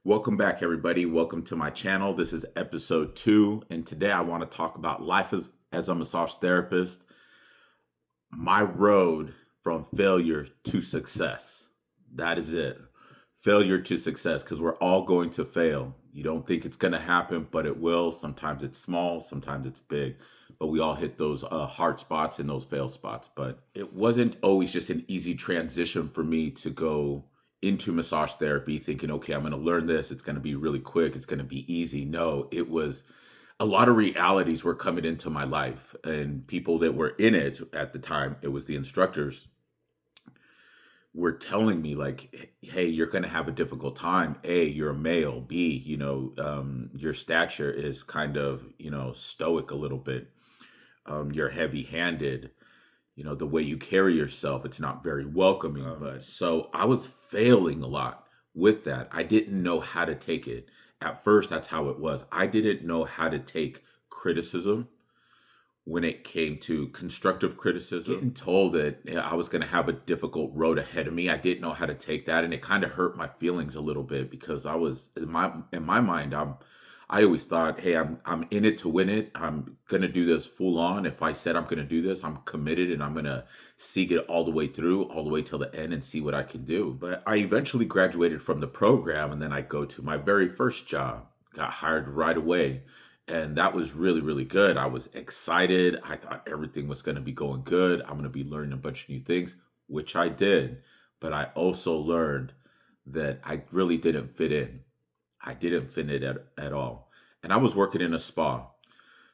Welcome back, everybody. Welcome to my channel. This is episode 2, and today I want to talk about life as a massage therapist, my road from failure to success. That is it. Failure to success, because we're all going to fail. You don't think it's going to happen, but it will. Sometimes it's small, sometimes it's big, but we all hit those hard spots and those fail spots. But it wasn't always just an easy transition for me to go into massage therapy thinking, okay, I'm going to learn this. It's going to be really quick. It's going to be easy. No, it was a lot of realities were coming into my life, and people that were in it at the time, it was the instructors, were telling me like, hey, you're going to have a difficult time. A, you're a male. B, your stature is kind of, stoic a little bit. You're heavy handed. The way you carry yourself, it's not very welcoming. But so I was failing a lot with that. I didn't know how to take it. At first, that's how it was. I didn't know how to take criticism when it came to constructive criticism. Getting told that I was going to have a difficult road ahead of me, I didn't know how to take that, and it kind of hurt my feelings a little bit because I was in my mind, I always thought, hey, I'm in it to win it. I'm gonna do this full on. If I said I'm gonna do this, I'm committed and I'm gonna seek it all the way through, all the way till the end and see what I can do. But I eventually graduated from the program, and then I go to my very first job. Got hired right away. And that was really, really good. I was excited. I thought everything was gonna be going good. I'm gonna be learning a bunch of new things, which I did. But I also learned that I really didn't fit in. I didn't fit it at all. And I was working in a spa.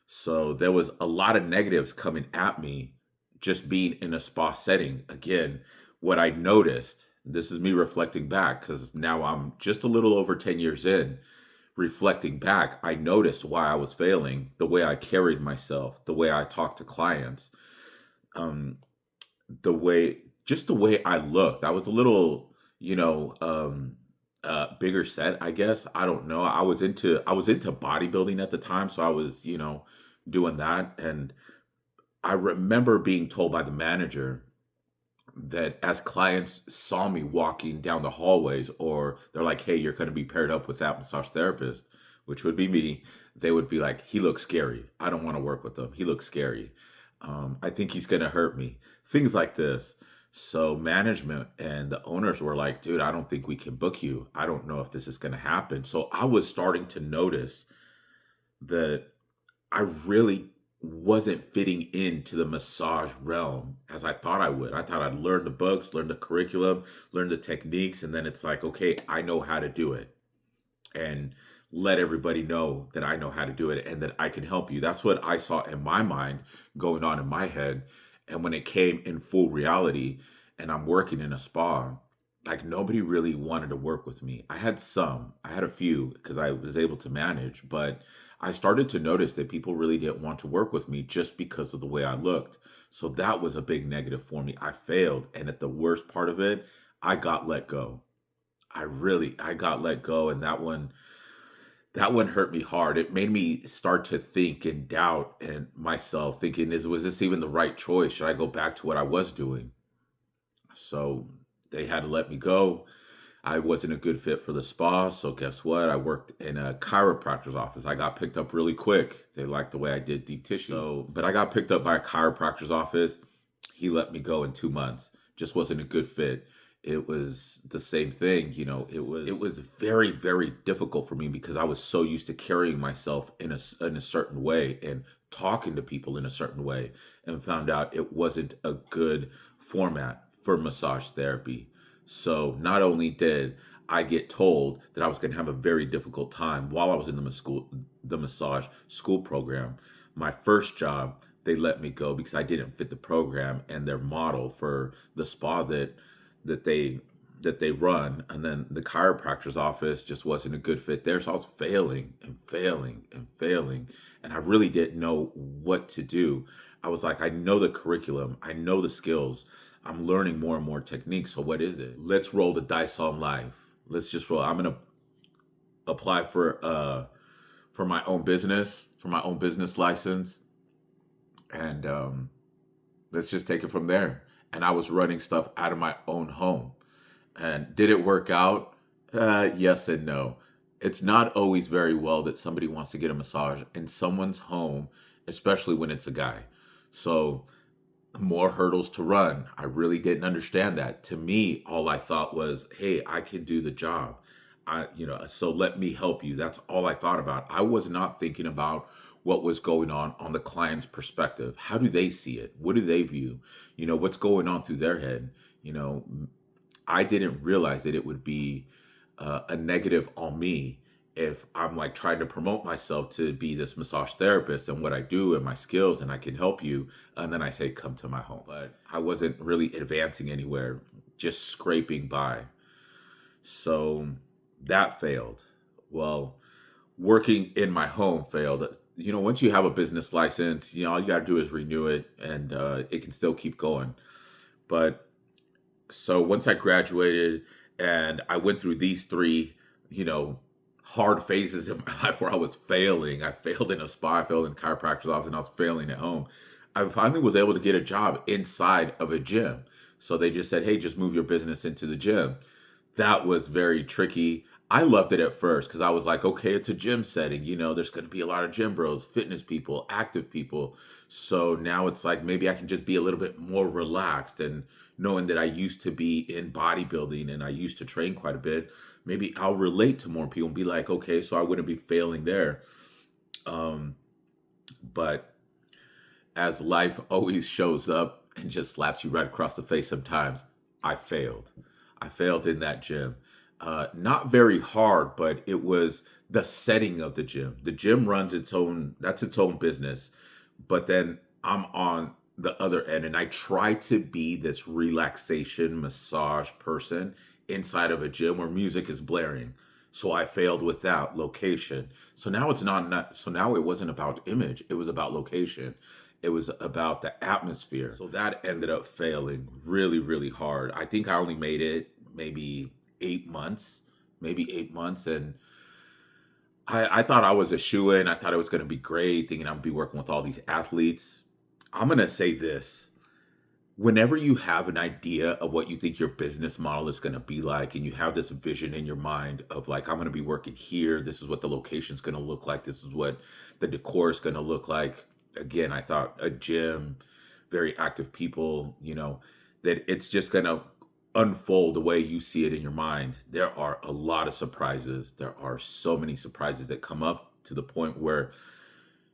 So there was a lot of negatives coming at me just being in a spa setting. Again, what I noticed, this is me reflecting back because now I'm just a little over 10 years in. Reflecting back, I noticed why I was failing, the way I carried myself, the way I talked to clients, um, the way I looked. I was a little, bigger set, I guess. I don't know. I was into bodybuilding at the time, so I was, doing that. And I remember being told by the manager that as clients saw me walking down the hallways, or they're like, hey, you're going to be paired up with that massage therapist, which would be me, they would be like, he looks scary. I don't want to work with him. He looks scary. I think he's going to hurt me. Things like this. So management and the owners were like, dude, I don't think we can book you. I don't know if this is going to happen. So I was starting to notice that I really wasn't fitting into the massage realm as I thought I would. I thought I'd learn the books, learn the curriculum, learn the techniques, and then it's like, okay, I know how to do it. And let everybody know that I know how to do it and that I can help you. That's what I saw in my mind going on in my head. And when it came in full reality and I'm working in a spa, like nobody really wanted to work with me. I had a few because I was able to manage, but I started to notice that people really didn't want to work with me just because of the way I looked. So that was a big negative for me. I failed. And at the worst part of it, I got let go. I got let go. And that one hurt me hard. It made me start to think and doubt and myself thinking, was this even the right choice? Should I go back to what I was doing? So they had to let me go. I wasn't a good fit for the spa. So guess what? I worked in a chiropractor's office. I got picked up really quick. They liked the way I did deep tissue. But I got picked up by a chiropractor's office. He let me go in 2 months. Just wasn't a good fit. It was the same thing, it was very, very difficult for me because I was so used to carrying myself in a certain way and talking to people in a certain way, and found out it wasn't a good format for massage therapy. So not only did I get told that I was going to have a very difficult time while I was in the massage school program, my first job, they let me go because I didn't fit the program and their model for the spa that they that they run. And then the chiropractor's office just wasn't a good fit there. So I was failing and failing and failing. And I really didn't know what to do. I was like, I know the curriculum, I know the skills. I'm learning more and more techniques. So what is it? Let's roll the dice on life. Let's just roll. I'm gonna apply for my own business, for my own business license. And let's just take it from there. And I was running stuff out of my own home. And did it work out? Yes and no. It's not always very well that somebody wants to get a massage in someone's home, especially when it's a guy. So more hurdles to run. I really didn't understand that. To me, all I thought was, "Hey, I can do the job. So let me help you." That's all I thought about. I was not thinking about what was going on the client's perspective. How do they see it? What do they view? What's going on through their head? I didn't realize that it would be a negative on me if I'm like trying to promote myself to be this massage therapist and what I do and my skills and I can help you. And then I say, come to my home. But I wasn't really advancing anywhere, just scraping by. So that failed. Well, working in my home failed. Once you have a business license, all you got to do is renew it and it can still keep going. But so once I graduated and I went through these three, you know, hard phases in my life where I was failing. I failed in a spa, I failed in a chiropractor's office, and I was failing at home. I finally was able to get a job inside of a gym. So they just said, hey, just move your business into the gym. That was very tricky. I loved it at first because I was like, okay, it's a gym setting. There's going to be a lot of gym bros, fitness people, active people. So now it's like maybe I can just be a little bit more relaxed and knowing that I used to be in bodybuilding and I used to train quite a bit. Maybe I'll relate to more people and be like, okay, so I wouldn't be failing there. Um, but as life always shows up and just slaps you right across the face sometimes, I failed. I failed in that gym. Not very hard, but it was the setting of the gym. The gym runs that's its own business. But then I'm on the other end and I try to be this relaxation massage person inside of a gym where music is blaring. So I failed with that location. So now it's not so now it wasn't about image, it was about location. It was about the atmosphere. So that ended up failing really, really hard. I think I only made it maybe 8 months, maybe 8 months. And I thought I was a shoe-in. I thought it was going to be great, thinking I'm going to be working with all these athletes. I'm going to say this. Whenever you have an idea of what you think your business model is going to be like, and you have this vision in your mind of like, I'm going to be working here, this is what the location's going to look like, this is what the decor is going to look like. Again, I thought a gym, very active people, that it's just going to unfold the way you see it in your mind. There are a lot of surprises. There are so many surprises that come up to the point where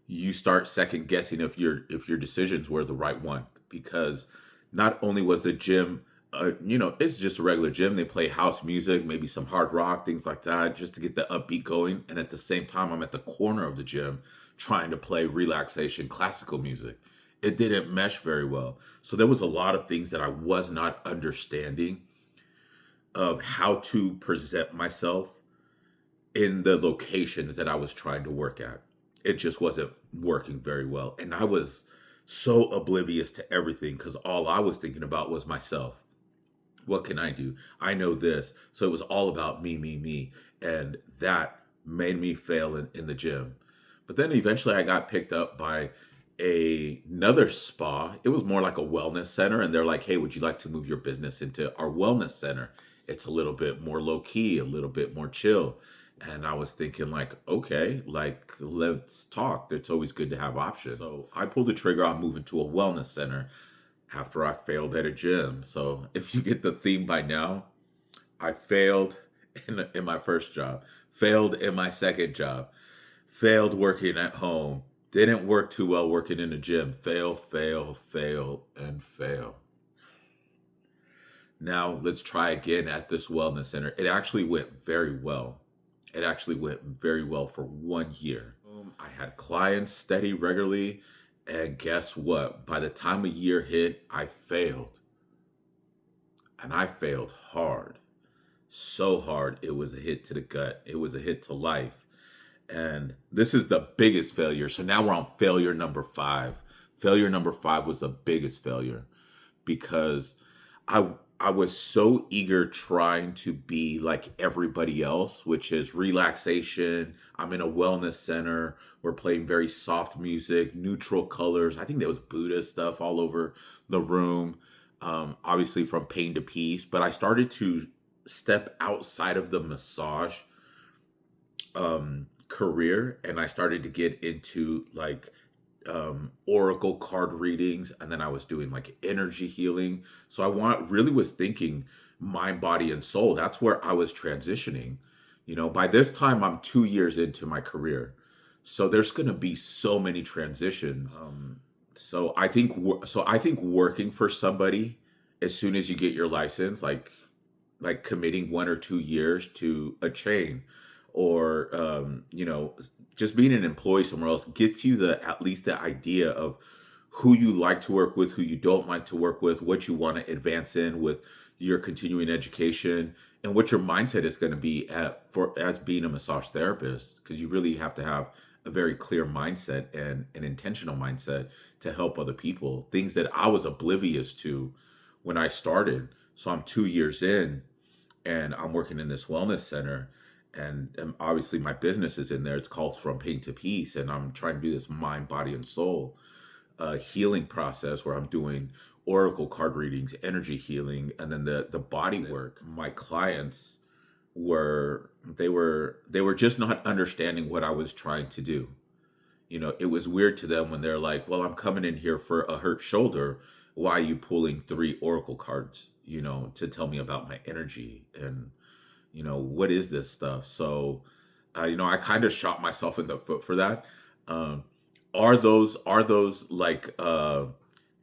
you start second guessing if your decisions were the right one, because not only was the gym it's just a regular gym. They play house music, maybe some hard rock, things like that, just to get the upbeat going. And at the same time, I'm at the corner of the gym trying to play relaxation classical music. It didn't mesh very well. So there was a lot of things that I was not understanding of how to present myself in the locations that I was trying to work at. It just wasn't working very well. And I was so oblivious to everything because all I was thinking about was myself. What can I do? I know this. So it was all about me, me, me. And that made me fail in the gym. But then eventually I got picked up by another spa. It was more like a wellness center. And they're like, hey, would you like to move your business into our wellness center? It's a little bit more low key, a little bit more chill. And I was thinking, like, okay, like, let's talk. It's always good to have options. So I pulled the trigger on moving to a wellness center after I failed at a gym. So if you get the theme by now, I failed in my first job, failed in my second job, failed working at home, didn't work too well working in the gym, fail, fail, fail, and fail. Now let's try again at this wellness center. It actually went very well. It actually went very well for 1 year. I had clients steady regularly. And guess what? By the time a year hit, I failed. And I failed hard. So hard. It was a hit to the gut. It was a hit to life. And this is the biggest failure. So now we're on failure number 5. Failure number 5 was the biggest failure because I I was so eager trying to be like everybody else, which is relaxation. I'm in a wellness center. We're playing very soft music, neutral colors. I think there was Buddha stuff all over the room. Obviously from pain to peace. But I started to step outside of the massage career, and I started to get into like oracle card readings, and then I was doing like energy healing. So I want really was thinking mind, body, and soul. That's where I was transitioning. By this time I'm 2 years into my career, so there's going to be so many transitions. So I think working for somebody as soon as you get your license, like committing 1 or 2 years to a chain, or just being an employee somewhere else, gets you the at least the idea of who you like to work with, who you don't like to work with, what you want to advance in with your continuing education, and what your mindset is going to be for as being a massage therapist, because you really have to have a very clear mindset and an intentional mindset to help other people, things that I was oblivious to when I started. So I'm 2 years in, and I'm working in this wellness center, and obviously my business is in there. It's called From Pain to Peace, and I'm trying to do this mind, body, and soul healing process where I'm doing oracle card readings, energy healing, and then the body work. My clients were just not understanding what I was trying to do. It was weird to them when they're like, "Well, I'm coming in here for a hurt shoulder. Why are you pulling three oracle cards, to tell me about my energy? And, what is this stuff?" So, I kind of shot myself in the foot for that. Um, are those like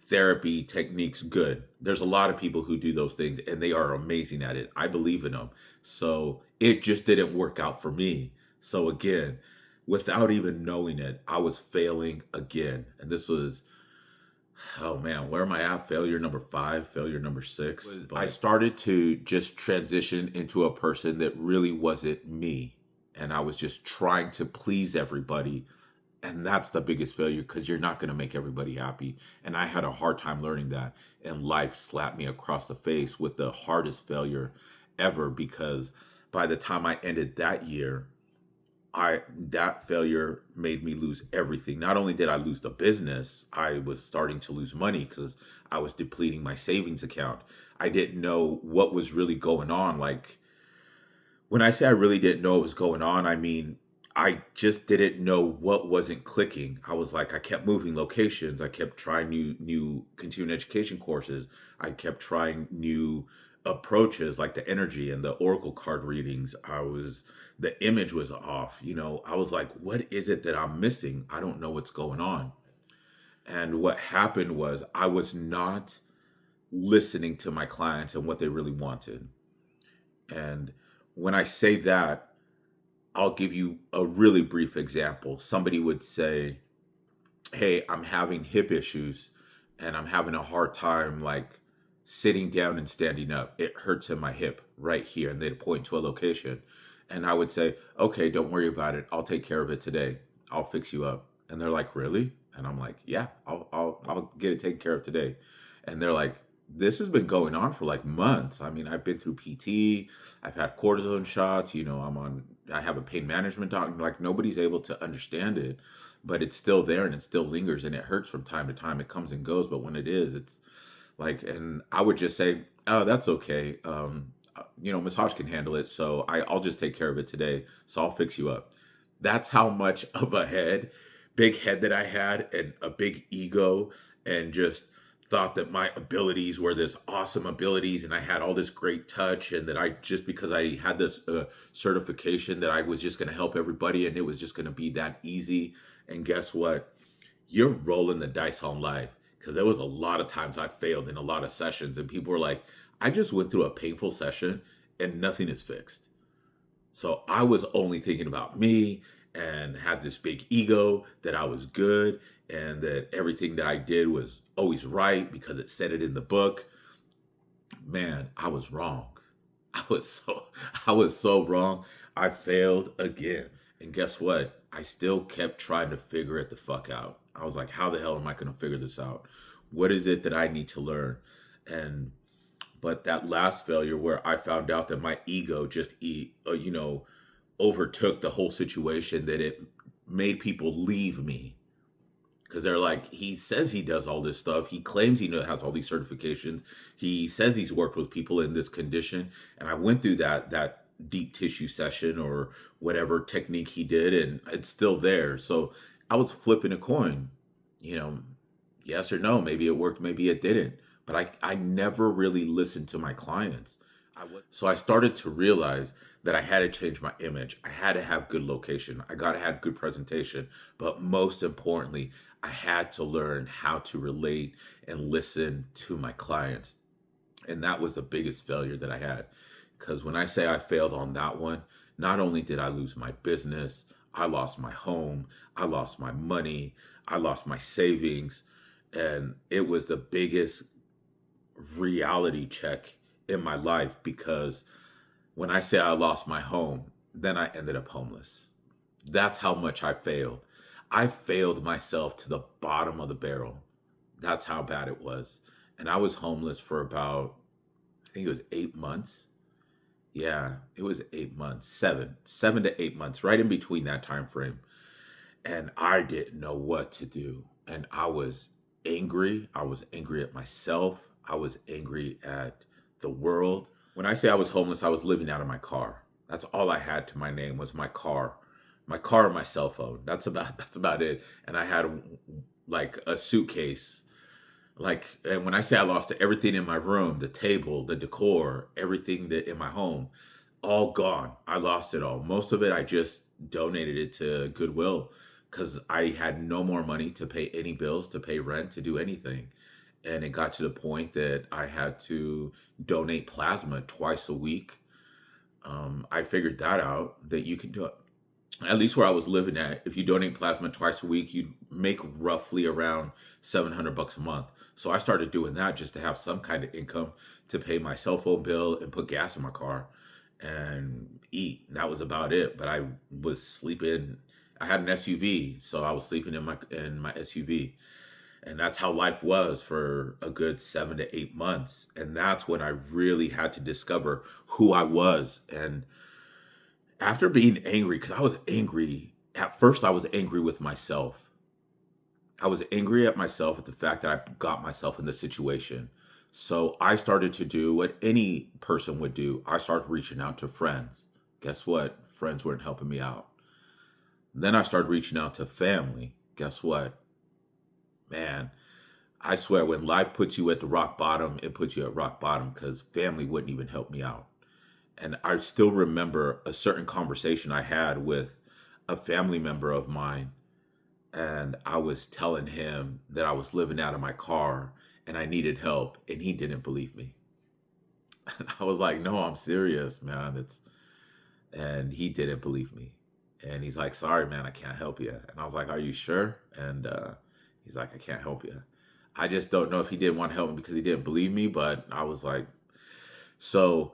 therapy techniques good? There's a lot of people who do those things and they are amazing at it. I believe in them. So it just didn't work out for me. So again, without even knowing it, I was failing again. And this was, oh man, where am I at? Failure number 5, failure number 6. I started to just transition into a person that really wasn't me. And I was just trying to please everybody, and that's the biggest failure, because you're not going to make everybody happy. And I had a hard time learning that. And life slapped me across the face with the hardest failure ever, because by the time I ended that year, that failure made me lose everything. Not only did I lose the business, I was starting to lose money because I was depleting my savings account. I didn't know what was really going on. Like, when I say I really didn't know what was going on, I mean, I just didn't know what wasn't clicking. I was like, I kept moving locations. I kept trying new continuing education courses. I kept trying new approaches like the energy and the oracle card readings. The image was off. I was like, what is it that I'm missing? I don't know what's going on. And what happened was I was not listening to my clients and what they really wanted. And when I say that, I'll give you a really brief example. Somebody would say, "Hey, I'm having hip issues and I'm having a hard time like sitting down and standing up. It hurts in my hip right here." And they'd point to a location. And I would say, "Okay, don't worry about it. I'll take care of it today. I'll fix you up." And they're like, "Really?" And I'm like, "Yeah, I'll get it taken care of today." And they're like, "This has been going on for like months. I mean, I've been through PT, I've had cortisone shots, I have a pain management doctor." Like, nobody's able to understand it, but it's still there and it still lingers and it hurts from time to time. It comes and goes, but when it is, it's like, and I would just say, "Oh, that's okay. Massage can handle it. So I'll just take care of it today. So I'll fix you up." That's how much of a big head that I had, and a big ego, and just thought that my abilities were this awesome abilities and I had all this great touch, and that I just because I had this certification that I was just going to help everybody and it was just going to be that easy. And guess what? You're rolling the dice on life, because there was a lot of times I failed in a lot of sessions and people were like, "I just went through a painful session and nothing is fixed." So I was only thinking about me and had this big ego that I was good and that everything that I did was always right because it said it in the book. Man, I was wrong. I was so wrong. I failed again. And guess what? I still kept trying to figure it the fuck out. I was like, how the hell am I going to figure this out? What is it that I need to learn? And but that last failure, where I found out that my ego just overtook the whole situation, that it made people leave me, because they're like, he says he does all this stuff. He claims has all these certifications. He says he's worked with people in this condition. And I went through that deep tissue session or whatever technique he did, and it's still there. So I was flipping a coin, you know, yes or no. Maybe it worked, maybe it didn't. But I never really listened to my clients. So I started to realize that I had to change my image. I had to have good location. I got to have good presentation. But most importantly, I had to learn how to relate and listen to my clients. And that was the biggest failure that I had. Because when I say I failed on that one, not only did I lose my business, I lost my home, I lost my money, I lost my savings. And it was the biggest reality check in my life because when I say I lost my home, then I ended up homeless. That's how much I failed. I failed myself to the bottom of the barrel. That's how bad it was. And I was homeless for about, I think it was 8 months. Yeah, it was 8 months, 7 to 8 months, right in between that time frame. And I didn't know what to do. And I was angry. I was angry at myself. I was angry at the world. When I say I was homeless, I was living out of my car. That's all I had to my name was my car and my cell phone. That's about it. And I had like a suitcase. Like, and when I say I lost everything in my room, the table, the decor, everything that in my home, all gone. I lost it all. Most of it, I just donated it to Goodwill because I had no more money to pay any bills, to pay rent, to do anything. And it got to the point that I had to donate plasma twice a week. I figured that out that you can do it. At least where I was living at, if you donate plasma twice a week, you make roughly around $700 a month. So I started doing that just to have some kind of income to pay my cell phone bill and put gas in my car and eat. That was about it. But I was sleeping. I had an SUV, so I was sleeping in my SUV, and that's how life was for a good 7 to 8 months. And that's when I really had to discover who I was. And after being angry, because I was angry at first, I was angry with myself. I was angry at myself at the fact that I got myself in this situation. So I started to do what any person would do. I started reaching out to friends. Guess what? Friends weren't helping me out. Then I started reaching out to family. Guess what? Man, I swear, when life puts you at the rock bottom, it puts you at rock bottom because family wouldn't even help me out. And I still remember a certain conversation I had with a family member of mine. And I was telling him that I was living out of my car and I needed help. And he didn't believe me. And I was like, no, I'm serious, man. And he didn't believe me. And he's like, sorry, man, I can't help you. And I was like, are you sure? And he's like, I can't help you. I just don't know if he didn't want to help me because he didn't believe me. But I was like, so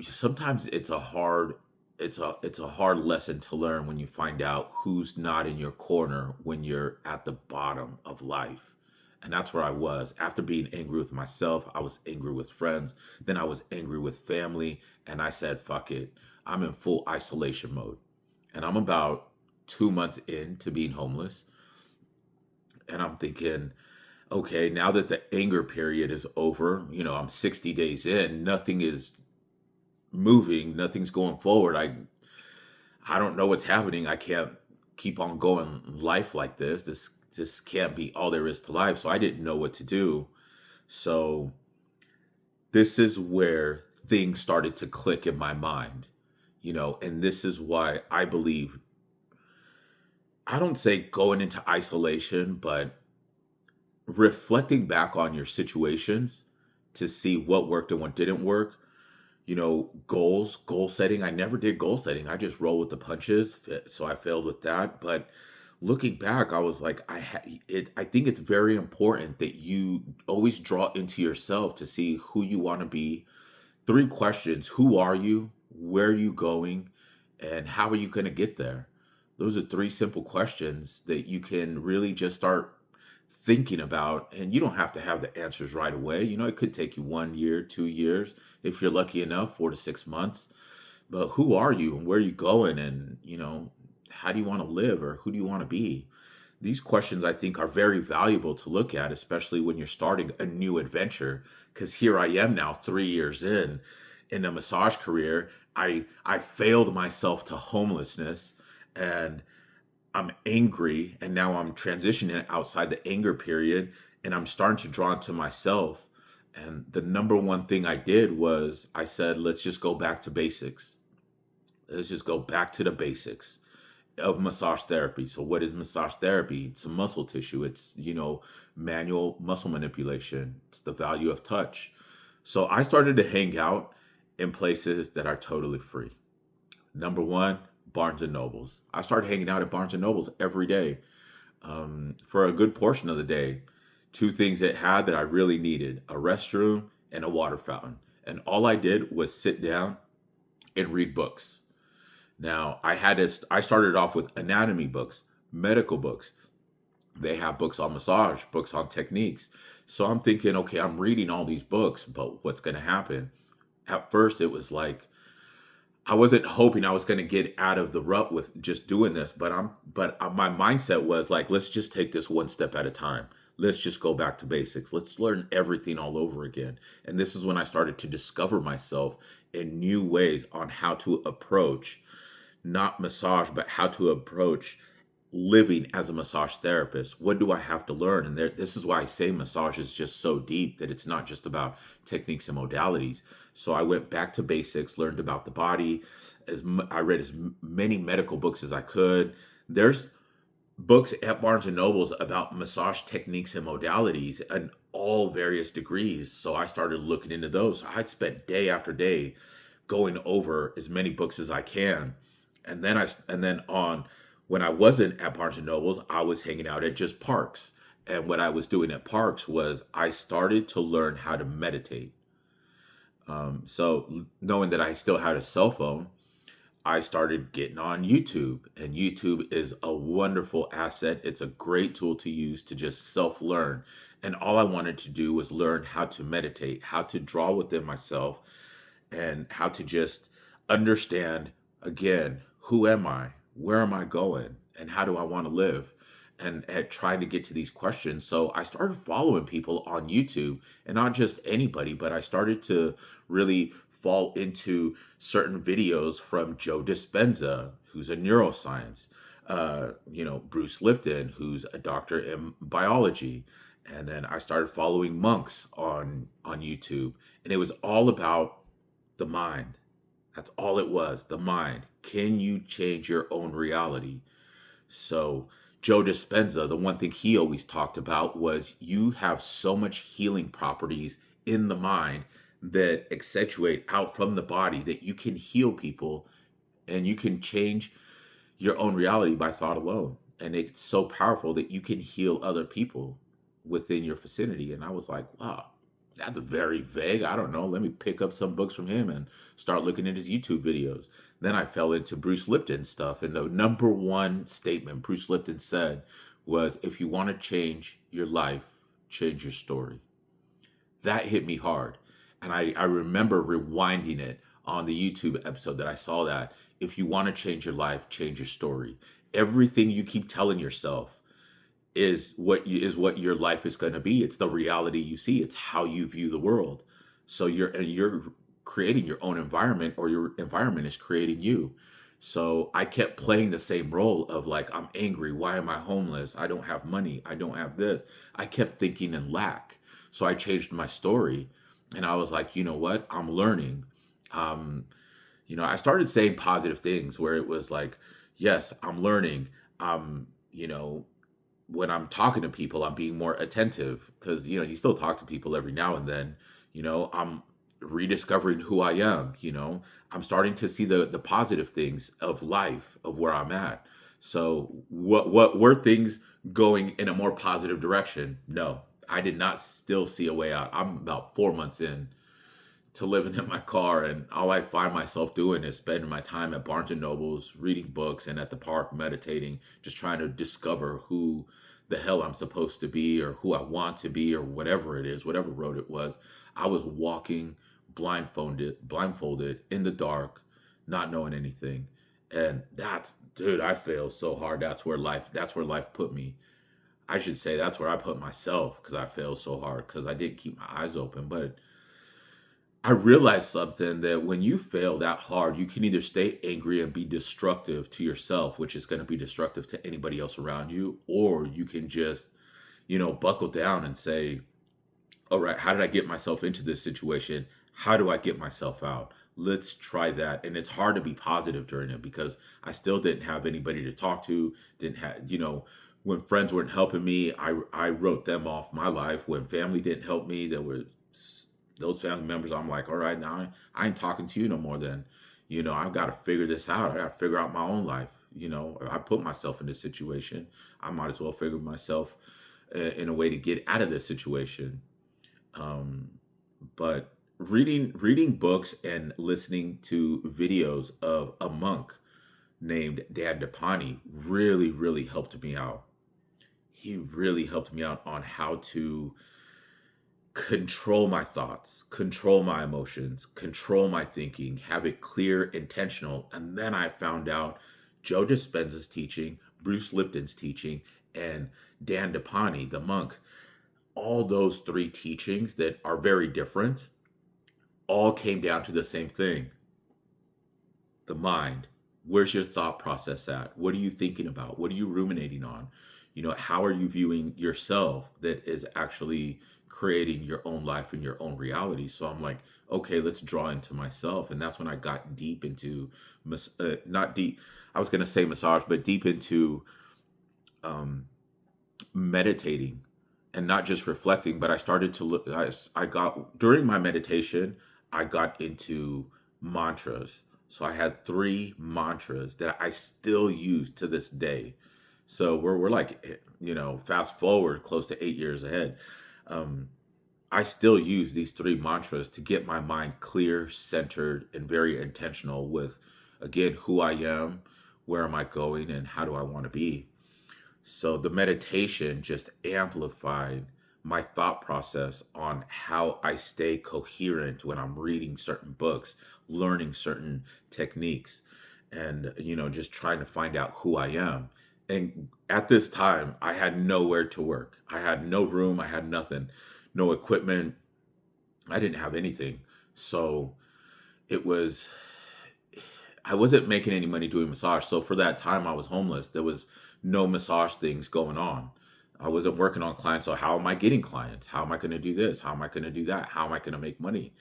sometimes it's a hard lesson to learn when you find out who's not in your corner when you're at the bottom of life. And that's where I was. After being angry with myself, I was angry with friends, then I was angry with family, and I said, fuck it. I'm in full isolation mode. And I'm about 2 months into being homeless, and I'm thinking, okay, now that the anger period is over, I'm 60 days in, nothing is moving, nothing's going forward. I don't know what's happening. I can't keep on going life like this. This can't be all there is to life. So I didn't know what to do. So this is where things started to click in my mind, and this is why I believe, I don't say going into isolation, but reflecting back on your situations to see what worked and what didn't work. Goal setting. I never did goal setting. I just roll with the punches. So I failed with that. But looking back, I was like, I think it's very important that you always draw into yourself to see who you want to be. 3 questions: who are you? Where are you going? And how are you going to get there? Those are 3 simple questions that you can really just start thinking about. And you don't have to have the answers right away. It could take you 1 year, 2 years, if you're lucky enough, 4 to 6 months. But who are you and where are you going? And, how do you want to live or who do you want to be? These questions, I think, are very valuable to look at, especially when you're starting a new adventure. Because here I am now, 3 years in, in a massage career, I failed myself to homelessness, and I'm angry, and now I'm transitioning outside the anger period, and I'm starting to draw into myself. And the number one thing I did was I said, let's just go back to basics. Let's just go back to the basics of massage therapy. So what is massage therapy? It's a muscle tissue. It's, manual muscle manipulation. It's the value of touch. So I started to hang out in places that are totally free. Number one, Barnes and Nobles. I started hanging out at Barnes and Nobles every day, for a good portion of the day. Two things it had that I really needed: a restroom and a water fountain. And all I did was sit down and read books. Now, I started off with anatomy books, medical books. They have books on massage, books on techniques. So I'm thinking, okay, I'm reading all these books, but what's going to happen? At first, it was like I wasn't hoping I was going to get out of the rut with just doing this, but my mindset was like, let's just take this one step at a time. Let's just go back to basics. Let's learn everything all over again. And this is when I started to discover myself in new ways on how to approach not massage, but how to approach living as a massage therapist. What do I have to learn? And this is why I say massage is just so deep, that it's not just about techniques and modalities. So I went back to basics, learned about the body. I read as many medical books as I could. There's books at Barnes and Nobles about massage techniques and modalities and all various degrees. So I started looking into those. So I'd spent day after day going over as many books as I can. And then when I wasn't at Barnes and Nobles, I was hanging out at just parks. And what I was doing at parks was I started to learn how to meditate. So knowing that I still had a cell phone, I started getting on YouTube, and YouTube is a wonderful asset. It's a great tool to use to just self learn. And all I wanted to do was learn how to meditate, how to draw within myself, and how to just understand again, who am I? Where am I going? And how do I want to live? And at trying to get to these questions. So I started following people on YouTube, and not just anybody, but I started to really fall into certain videos from Joe Dispenza, who's a neuroscience, Bruce Lipton, who's a doctor in biology. And then I started following monks on YouTube, and it was all about the mind. That's all it was, the mind. Can you change your own reality? So, Joe Dispenza, the one thing he always talked about was you have so much healing properties in the mind that accentuate out from the body that you can heal people, and you can change your own reality by thought alone. And it's so powerful that you can heal other people within your vicinity. And I was like, wow, that's very vague. I don't know. Let me pick up some books from him and start looking at his YouTube videos. Then I fell into Bruce Lipton stuff. And the number one statement Bruce Lipton said was, if you want to change your life, change your story. That hit me hard. And I remember rewinding it on the YouTube episode that I saw that. If you want to change your life, change your story. Everything you keep telling yourself is what your life is going to be. It's the reality you see. It's how you view the world. So you're creating your own environment, or your environment is creating you. So I kept playing the same role of like, I'm angry. Why am I homeless? I don't have money. I don't have this. I kept thinking in lack. So I changed my story, and I was like, you know what? I'm learning. Um, I started saying positive things where it was like, yes, I'm learning. Um, you know, when I'm talking to people, I'm being more attentive, because you still talk to people every now and then. I'm rediscovering who I am. I'm starting to see the positive things of life, of where I'm at. So what were things going in a more positive direction? No, I did not still see a way out. I'm about 4 months in to living in my car, and all I find myself doing is spending my time at Barnes and Nobles, reading books, and at the park meditating, just trying to discover who the hell I'm supposed to be, or who I want to be, or whatever it is, whatever road it was. I was walking blindfolded in the dark, not knowing anything. And dude, I failed so hard. That's where life put me. I should say that's where I put myself, because I failed so hard because I didn't keep my eyes open. But I realized something that when you fail that hard, you can either stay angry and be destructive to yourself, which is going to be destructive to anybody else around you, or you can just, buckle down and say, all right, how did I get myself into this situation? How do I get myself out? Let's try that. And it's hard to be positive during it because I still didn't have anybody to talk to, didn't have, when friends weren't helping me, I wrote them off my life. When family didn't help me, there were those family members. I'm like, all right, now I ain't talking to you no more then. I've got to figure this out. I got to figure out my own life. I put myself in this situation. I might as well figure myself in a way to get out of this situation. um, but reading books and listening to videos of a monk named Dan Depani really helped me out. He really helped me out on how to control my thoughts, control my emotions, control my thinking, have it clear, intentional. And then I found out Joe Dispenza's teaching, Bruce Lipton's teaching, and Dan Depani, the monk, all those three teachings that are very different all came down to the same thing: the mind. Where's your thought process at? What are you thinking about? What are you ruminating on? How are you viewing yourself that is actually creating your own life and your own reality? So I'm like, okay, let's draw into myself. And that's when I got deep into, not deep, I was going to say massage, but deep into um, meditating and not just reflecting, but I started to look. I got during my meditation, I got into mantras. So I had three mantras that I still use to this day. So we're like, fast forward close to 8 years ahead. Um, I still use these three mantras to get my mind clear, centered, and very intentional with, again, who I am, where am I going, and how do I want to be. So the meditation just amplified my thought process on how I stay coherent when I'm reading certain books, learning certain techniques, and just trying to find out who I am. And at this time, I had nowhere to work. I had no room, I had nothing, no equipment. I didn't have anything. So it was I wasn't making any money doing massage. So for that time, I was homeless. There was no massage things going on. I wasn't working on clients. So how am I getting clients? How am I going to do this? How am I going to do that? How am I going to make money?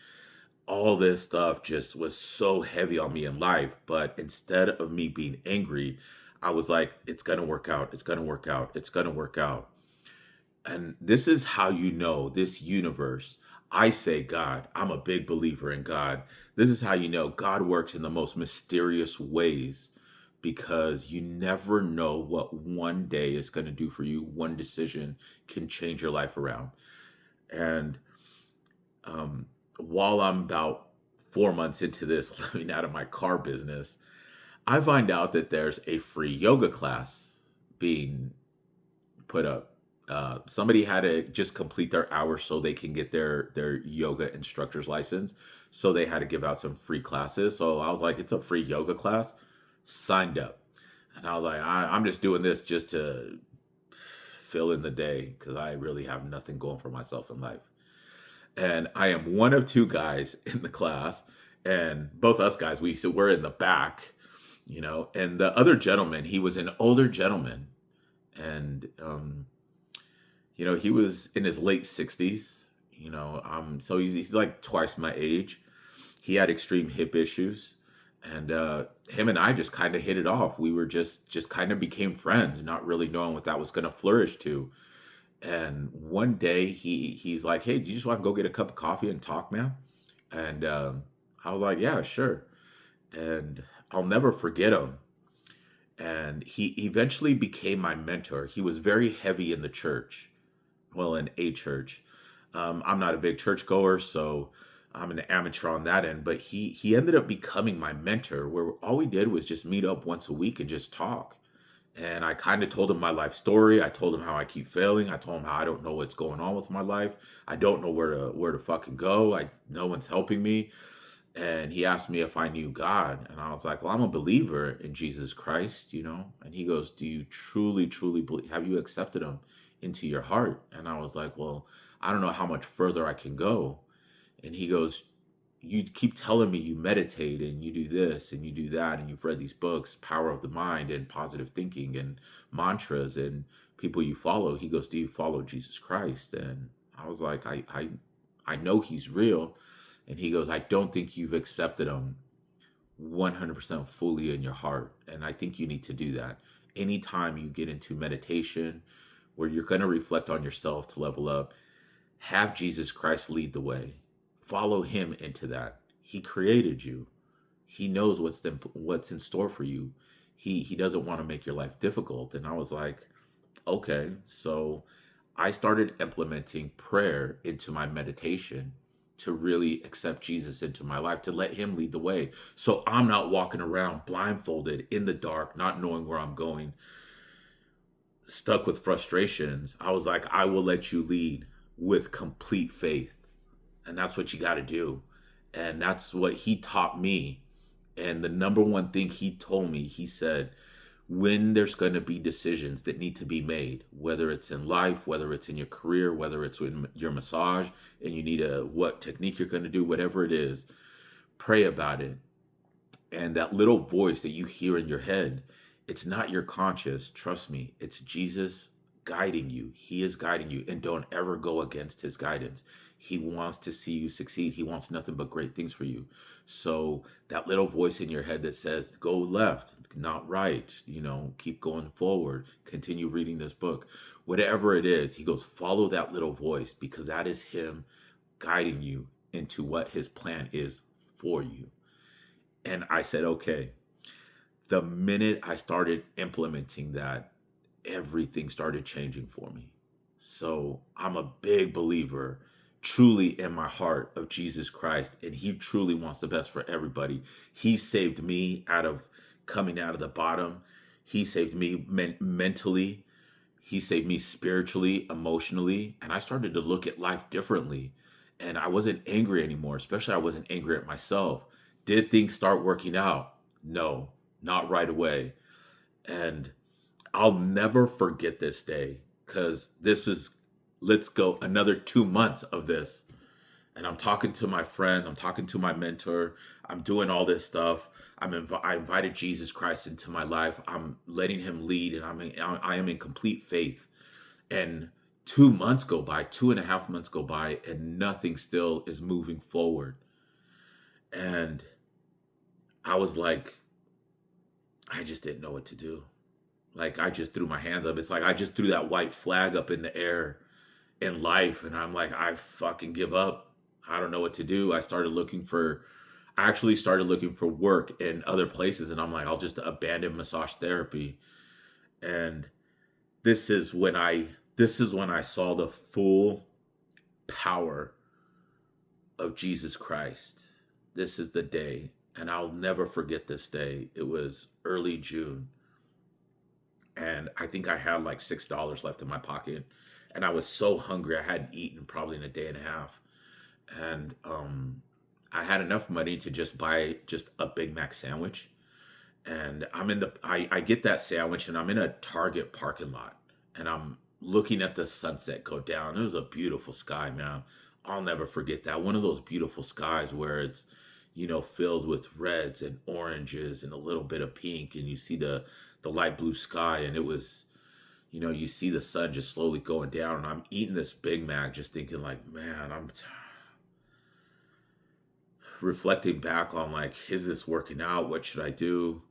All this stuff just was so heavy on me in life. But instead of me being angry, I was like, it's going to work out. It's going to work out. It's going to work out. And this is how this universe. I say God. I'm a big believer in God. This is how God works in the most mysterious ways, because you never know what one day is going to do for you. One decision can change your life around. And while I'm about 4 months into this, living out of my car business, I find out that there's a free yoga class being put up. Somebody had to just complete their hours so they can get their yoga instructor's license. So they had to give out some free classes. So I was like, it's a free yoga class. Signed up, and I was like, I'm just doing this just to fill in the day because I really have nothing going for myself in life. And I am one of two guys in the class, and both us guys, we're in the back, and the other gentleman, he was an older gentleman, and he was in his late 60s, so he's like twice my age. He had extreme hip issues, and him and I just kind of hit it off. We were just kind of became friends, not really knowing what that was going to flourish to. And one day he's like, "Hey, do you just want to go get a cup of coffee and talk, man?" And I was like, "Yeah, sure." And I'll never forget him. And he eventually became my mentor. He was very heavy in the church, well, in a church. I'm not a big churchgoer, so I'm an amateur on that end. But he ended up becoming my mentor, where all we did was just meet up once a week and just talk. And I kind of told him my life story. I told him how I keep failing. I told him how I don't know what's going on with my life. I don't know where to fucking go. No one's helping me. And he asked me if I knew God, and I was like, "Well, I'm a believer in Jesus Christ, And he goes, "Do you truly believe? Have you accepted him into your heart?" And I was like, "Well, I don't know how much further I can go." And he goes, you keep telling me you meditate and you do this and you do that and you've read these books, Power of the Mind and Positive Thinking and mantras and people you follow. He goes, do you follow Jesus Christ? And I was like, I know he's real. And he goes, I don't think you've accepted him 100% fully in your heart. And I think you need to do that. Anytime you get into meditation where you're going to reflect on yourself to level up, have Jesus Christ lead the way. Follow him into that. He created you. He knows what's in store for you. He doesn't want to make your life difficult. And I was like, okay. So I started implementing prayer into my meditation to really accept Jesus into my life, to let him lead the way. So I'm not walking around blindfolded in the dark, not knowing where I'm going, stuck with frustrations. I was like, I will let you lead with complete faith. And that's what you got to do. And that's what he taught me. And the number one thing he told me, he said, when there's going to be decisions that need to be made, whether it's in life, whether it's in your career, whether it's in your massage, and you need what technique you're going to do, whatever it is, pray about it. And that little voice that you hear in your head, it's not your conscious. Trust me, it's Jesus guiding you. He is guiding you, and don't ever go against his guidance. He wants to see you succeed. He wants nothing but great things for you. So that little voice in your head that says, go left, not right, keep going forward, continue reading this book, whatever it is, he goes, follow that little voice, because that is him guiding you into what his plan is for you. And I said, okay. The minute I started implementing that, everything started changing for me. So I'm a big believer, truly in my heart, of Jesus Christ, and he truly wants the best for everybody. He saved me out of coming out of the bottom. He saved me mentally. He saved me spiritually, emotionally, and I started to look at life differently. And I wasn't angry anymore, especially I wasn't angry at myself. Did things start working out? No, not right away. And I'll never forget this day, because let's go another 2 months of this. And I'm talking to my friend, I'm talking to my mentor, I'm doing all this stuff. I invited Jesus Christ into my life. I'm letting him lead, and I am in complete faith. And 2 months go by, 2.5 months go by, and nothing still is moving forward. And I was like, I just didn't know what to do. Like, I just threw my hands up. It's like I just threw that white flag up in the air in life. And I'm like, I fucking give up. I don't know what to do. I actually started looking for work in other places. And I'm like, I'll just abandon massage therapy. And this is when I saw the full power of Jesus Christ. This is the day. And I'll never forget this day. It was early June. And I think I had like $6 left in my pocket. And I was so hungry. I hadn't eaten probably in a day and a half. And I had enough money to just buy just a Big Mac sandwich. And I get that sandwich, and I'm in a Target parking lot. And I'm looking at the sunset go down. It was a beautiful sky, man. I'll never forget that. One of those beautiful skies where it's, filled with reds and oranges and a little bit of pink, and you see the light blue sky, and it was, you see the sun just slowly going down, and I'm eating this Big Mac just thinking like, man, I'm reflecting back on like, is this working out? What should I do?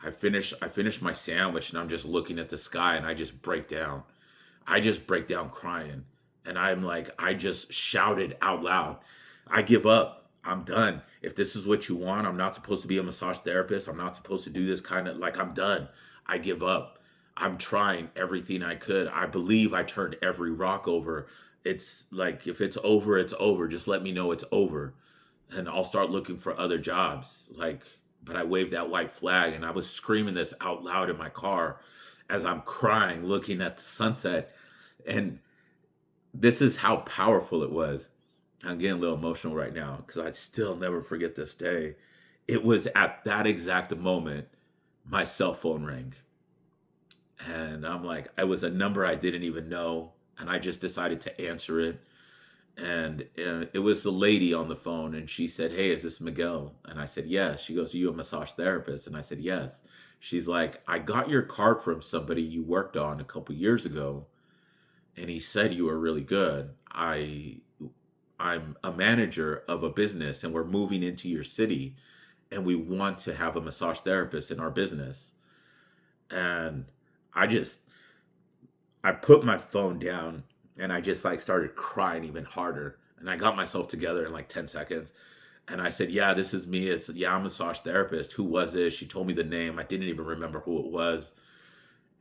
I finish my sandwich, and I'm just looking at the sky, and I just break down. I just break down crying. And I'm like, I just shouted out loud, I give up. I'm done. If this is what you want, I'm not supposed to be a massage therapist. I'm not supposed to do this kind of, like, I'm done. I give up. I'm trying everything I could. I believe I turned every rock over. It's like, if it's over, it's over. Just let me know it's over, and I'll start looking for other jobs. Like, but I waved that white flag, and I was screaming this out loud in my car as I'm crying, looking at the sunset. And this is how powerful it was. I'm getting a little emotional right now because I still never forget this day. It was at that exact moment my cell phone rang. And I'm like, it was a number I didn't even know. And I just decided to answer it. And it was the lady on the phone, and she said, "Hey, is this Miguel?" And I said, "Yes." She goes, "Are you a massage therapist?" And I said, "Yes." She's like, "I got your card from somebody you worked on a couple years ago, and he said you were really good. I'm a manager of a business, and we're moving into your city, and we want to have a massage therapist in our business." And I just I put my phone down, and I just like started crying even harder. And I got myself together in like 10 seconds. And I said, "Yeah, this is me. Yeah, I'm a massage therapist. Who was this?" She told me the name. I didn't even remember who it was.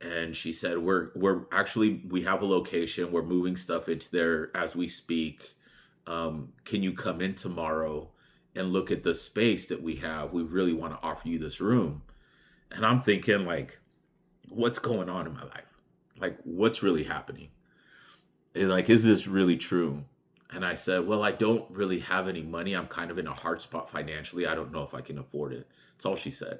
And she said, "We're actually, we have a location. We're moving stuff into there as we speak. Can you come in tomorrow and look at the space that we have? We really want to offer you this room." And I'm thinking, like, what's going on in my life? Like, what's really happening? And like, is this really true? And I said, "Well, I don't really have any money. I'm kind of in a hard spot financially. I don't know if I can afford it." That's all she said.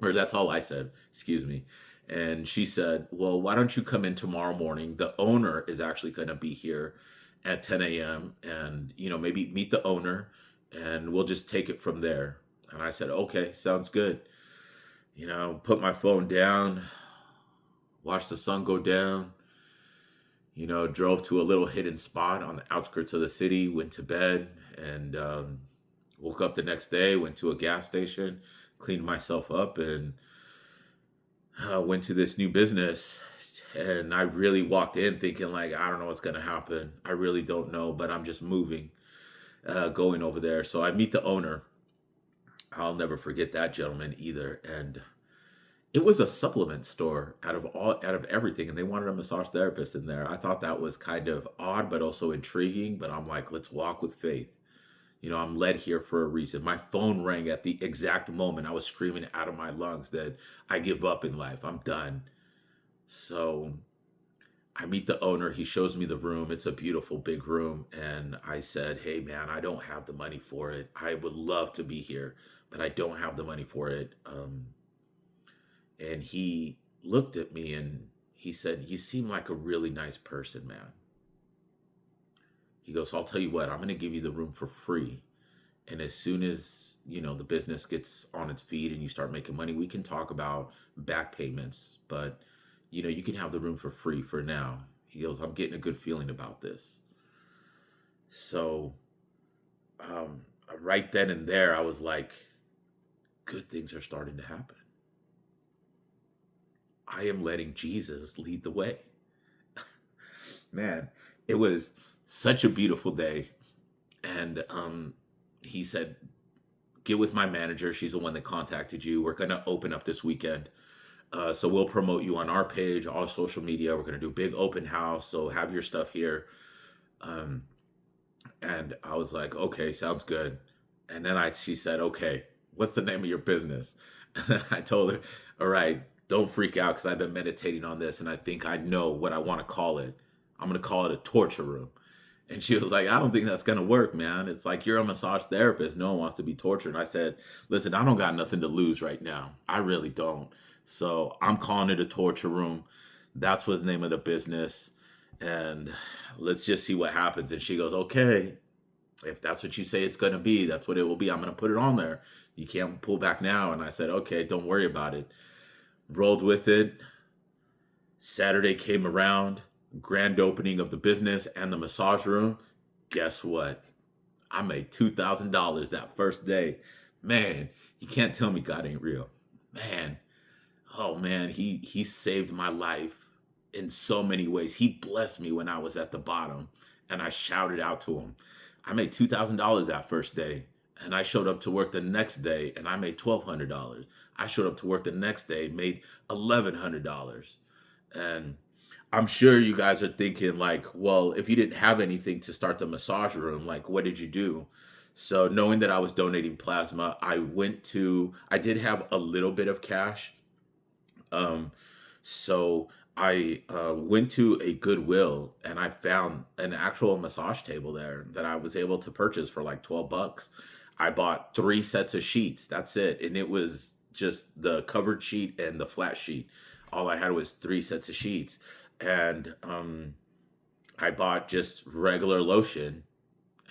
Or that's all I said, excuse me. And she said, "Well, why don't you come in tomorrow morning? The owner is actually going to be here at 10 a.m. and, maybe meet the owner, and we'll just take it from there." And I said, "Okay, sounds good." Put my phone down, watched the sun go down, drove to a little hidden spot on the outskirts of the city, went to bed, and woke up the next day, went to a gas station, cleaned myself up, and went to this new business. And I really walked in thinking, like, I don't know what's going to happen. I really don't know, but I'm just moving, going over there. So I meet the owner. I'll never forget that gentleman either. And it was a supplement store out of everything, and they wanted a massage therapist in there. I thought that was kind of odd, but also intriguing. But I'm like, let's walk with faith. I'm led here for a reason. My phone rang at the exact moment I was screaming out of my lungs that I give up in life. I'm done. So I meet the owner. He shows me the room. It's a beautiful big room. And I said, "Hey, man, I don't have the money for it. I would love to be here, but I don't have the money for it." And he looked at me and he said, "You seem like a really nice person, man." He goes, "I'll tell you what, I'm going to give you the room for free. And as soon as, the business gets on its feet and you start making money, we can talk about back payments. But, you can have the room for free for now." He goes, "I'm getting a good feeling about this." So, right then and there, I was like, good things are starting to happen. I am letting Jesus lead the way. Man, it was such a beautiful day. And he said, "Get with my manager. She's the one that contacted you. We're going to open up this weekend. So we'll promote you on our page, all social media. We're going to do a big open house. So have your stuff here." Um, and I was like, "Okay, sounds good." And then she said, "Okay, what's the name of your business?" And then I told her, "All right, don't freak out because I've been meditating on this and I think I know what I want to call it. I'm going to call it a torture room." And she was like, "I don't think that's going to work, man. It's like, you're a massage therapist. No one wants to be tortured." And I said, "Listen, I don't got nothing to lose right now. I really don't. So I'm calling it a torture room. That's what's the name of the business. And let's just see what happens." And she goes, "Okay, if that's what you say it's going to be, that's what it will be. I'm going to put it on there. You can't pull back now." And I said, "Okay, don't worry about it." Rolled with it. Saturday came around, grand opening of the business and the massage room. Guess what? I made $2,000 that first day. Man, you can't tell me God ain't real. Man, oh man, he saved my life in so many ways. He blessed me when I was at the bottom, and I shouted out to him. I made $2,000 that first day, and I showed up to work the next day and I made $1,200. I showed up to work the next day, made $1,100. And I'm sure you guys are thinking, like, well, if you didn't have anything to start the massage room, like, what did you do? So knowing that I was donating plasma, I did have a little bit of cash. Um, so I went to a Goodwill and I found an actual massage table there that I was able to purchase for like $12. I bought 3 sets of sheets. That's it. And it was just the covered sheet and the flat sheet. All I had was 3 sets of sheets. And I bought just regular lotion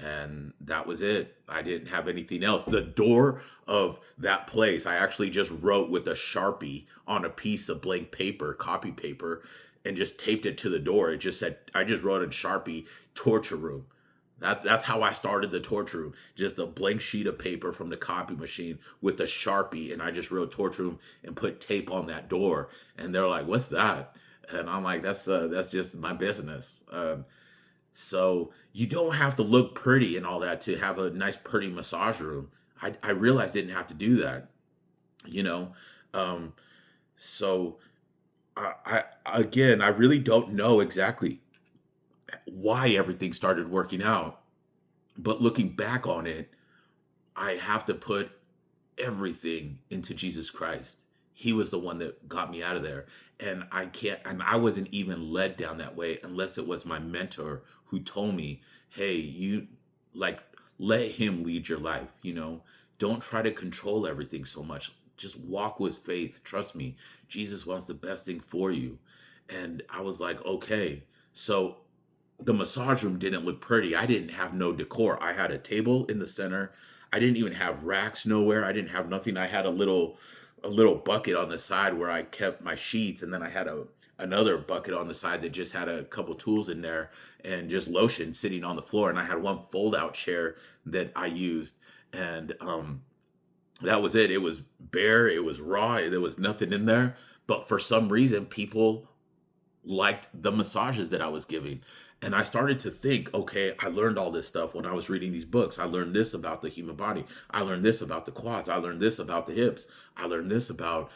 And that was it. I didn't have anything else. The door of that place, I actually just wrote with a Sharpie on a piece of blank paper, copy paper, and just taped it to the door. It just said, I just wrote in Sharpie, torture room. That's how I started the torture room. Just a blank sheet of paper from the copy machine with a Sharpie, and I just wrote torture room and put tape on that door. And they're like, "What's that?" And I'm like, that's just my business." So you don't have to look pretty and all that to have a nice, pretty massage room. I realized I didn't have to do that, you know. Um, so again, I really don't know exactly why everything started working out, but looking back on it, I have to put everything into Jesus Christ. He was the one that got me out of there. And I can't, and I wasn't even led down that way unless it was my mentor who told me, hey, you like, let him lead your life, you know? Don't try to control everything so much. Just walk with faith. Trust me, Jesus wants the best thing for you. And I was like, okay. So the massage room didn't look pretty. I didn't have no decor. I had a table in the center. I didn't even have racks nowhere. I didn't have nothing. I had a little bucket on the side where I kept my sheets, and then I had another bucket on the side that just had a couple tools in there and just lotion sitting on the floor. And I had one fold out chair that I used, and that was it. It was bare. It was raw. There was nothing in there. But for some reason, people liked the massages that I was giving. And I started to think, okay, I learned all this stuff when I was reading these books. I learned this about the human body. I learned this about the quads. I learned this about the hips. I learned this about,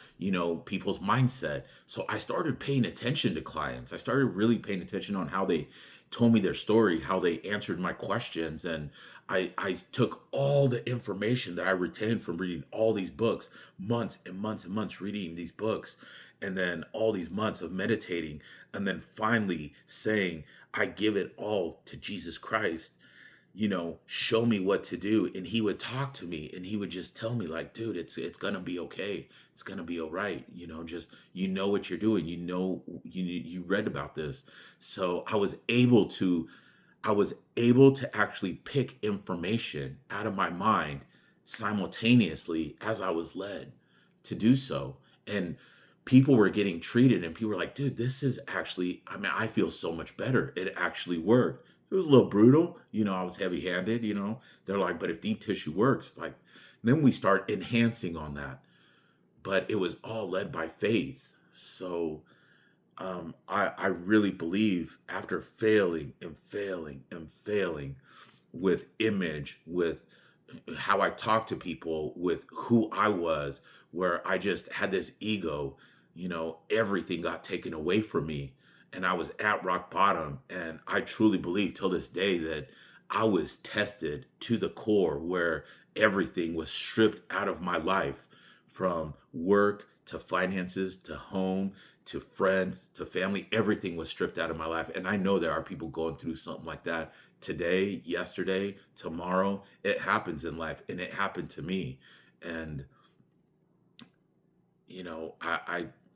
people's mindset. So I started paying attention to clients. I started really paying attention on how they told me their story, how they answered my questions. And I took all the information that I retained from reading all these books, months and months and months reading these books, and then all these months of meditating, and then finally saying, I give it all to Jesus Christ, show me what to do. And he would talk to me and he would just tell me, like, dude, it's gonna be okay. It's gonna be all right. Just what you're doing. You read about this. So I was able to actually pick information out of my mind simultaneously as I was led to do so. And people were getting treated, and people were like, dude, this is actually, I mean, I feel so much better. It actually worked. It was a little brutal. I was heavy handed, they're like, but if deep tissue works, like, then we start enhancing on that. But it was all led by faith. So I really believe after failing and failing and failing with image, with how I talked to people, with who I was, where I just had this ego, everything got taken away from me and I was at rock bottom. And I truly believe till this day that I was tested to the core, where everything was stripped out of my life, from work to finances to home to friends to family. Everything was stripped out of my life. And I know there are people going through something like that today, yesterday, tomorrow. It happens in life, and it happened to me. And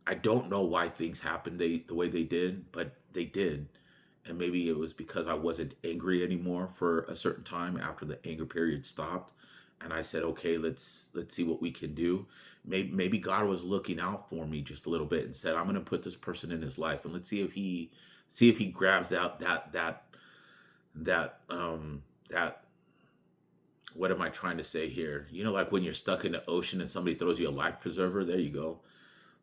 I don't know why things happened the way they did, but they did. And maybe it was because I wasn't angry anymore for a certain time after the anger period stopped. And I said, okay, let's see what we can do. Maybe God was looking out for me just a little bit and said, I'm going to put this person in his life, and let's see if he grabs out that what am I trying to say here? Like when you're stuck in the ocean and somebody throws you a life preserver, there you go.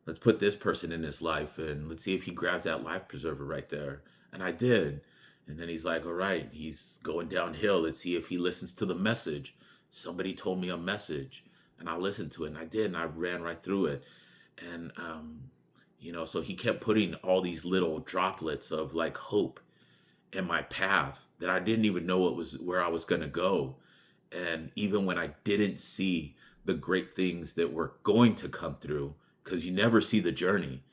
Let's put this person in his life, and let's see if he grabs that life preserver right there. And I did. And then he's like, all right, he's going downhill. Let's see if he listens to the message. Somebody told me a message, and I listened to it, and I did, and I ran right through it. And, so he kept putting all these little droplets of like hope in my path that I didn't even know where I was going to go. And even when I didn't see the great things that were going to come through, because you never see the journey,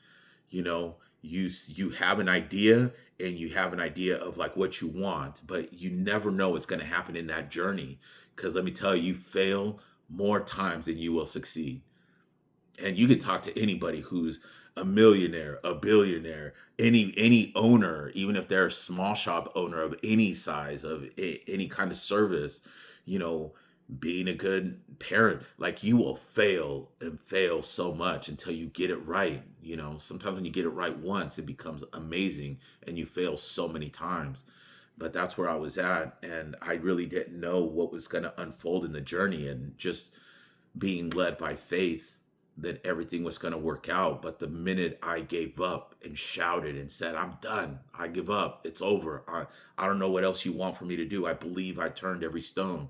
you have an idea, and you have an idea of like what you want, but you never know what's going to happen in that journey. Because let me tell you, you fail more times than you will succeed. And you can talk to anybody who's a millionaire, a billionaire, any owner, even if they're a small shop owner of any size, of any kind of service, you know, being a good parent, like, you will fail and fail so much until you get it right. You know, sometimes when you get it right once, it becomes amazing, and you fail so many times. But that's where I was at, and I really didn't know what was going to unfold in the journey, and just being led by faith that everything was going to work out. But the minute I gave up and shouted and said, I'm done, I give up, it's over, I don't know what else you want for me to do, I believe I turned every stone.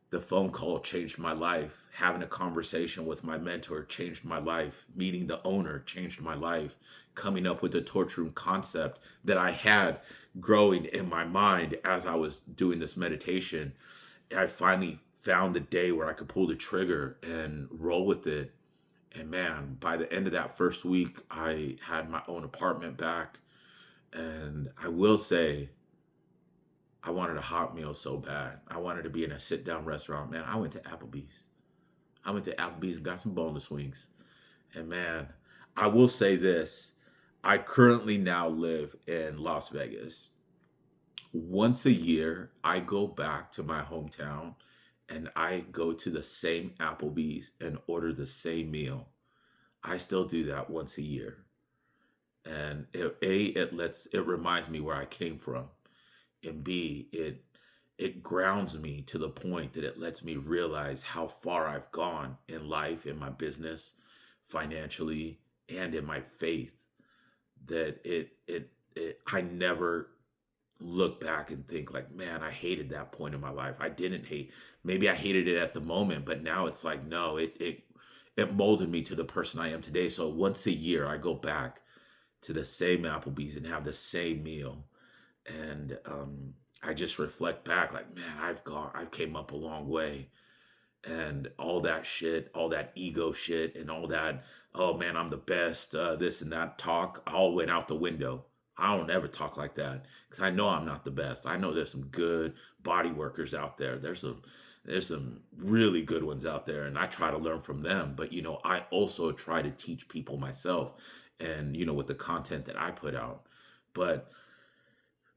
The phone call changed my life. Having a conversation with my mentor changed my life. Meeting the owner changed my life. Coming up with the torch room concept that I had growing in my mind as I was doing this meditation, I finally found the day where I could pull the trigger and roll with it. And man, by the end of that first week, I had my own apartment back. And I will say, I wanted a hot meal so bad. I wanted to be in a sit down restaurant. Man, I went to Applebee's. I went to Applebee's and got some boneless wings. And man, I will say this, I currently now live in Las Vegas. Once a year, I go back to my hometown and I go to the same Applebee's and order the same meal. I still do that once a year. And it reminds me where I came from. And B, it grounds me to the point that it lets me realize how far I've gone in life, in my business, financially, and in my faith. That I never look back and think like, man, I hated that point in my life. I didn't hate. Maybe I hated it at the moment, but now it's like, no, it molded me to the person I am today. So once a year, I go back to the same Applebee's and have the same meal. And I just reflect back like, man, I've came up a long way. And all that shit, all that ego shit, and all that, oh man, I'm the best, this and that talk, all went out the window. I don't ever talk like that because I know I'm not the best. I know there's some good body workers out there. There's some really good ones out there, and I try to learn from them. But I also try to teach people myself, and with the content that I put out. But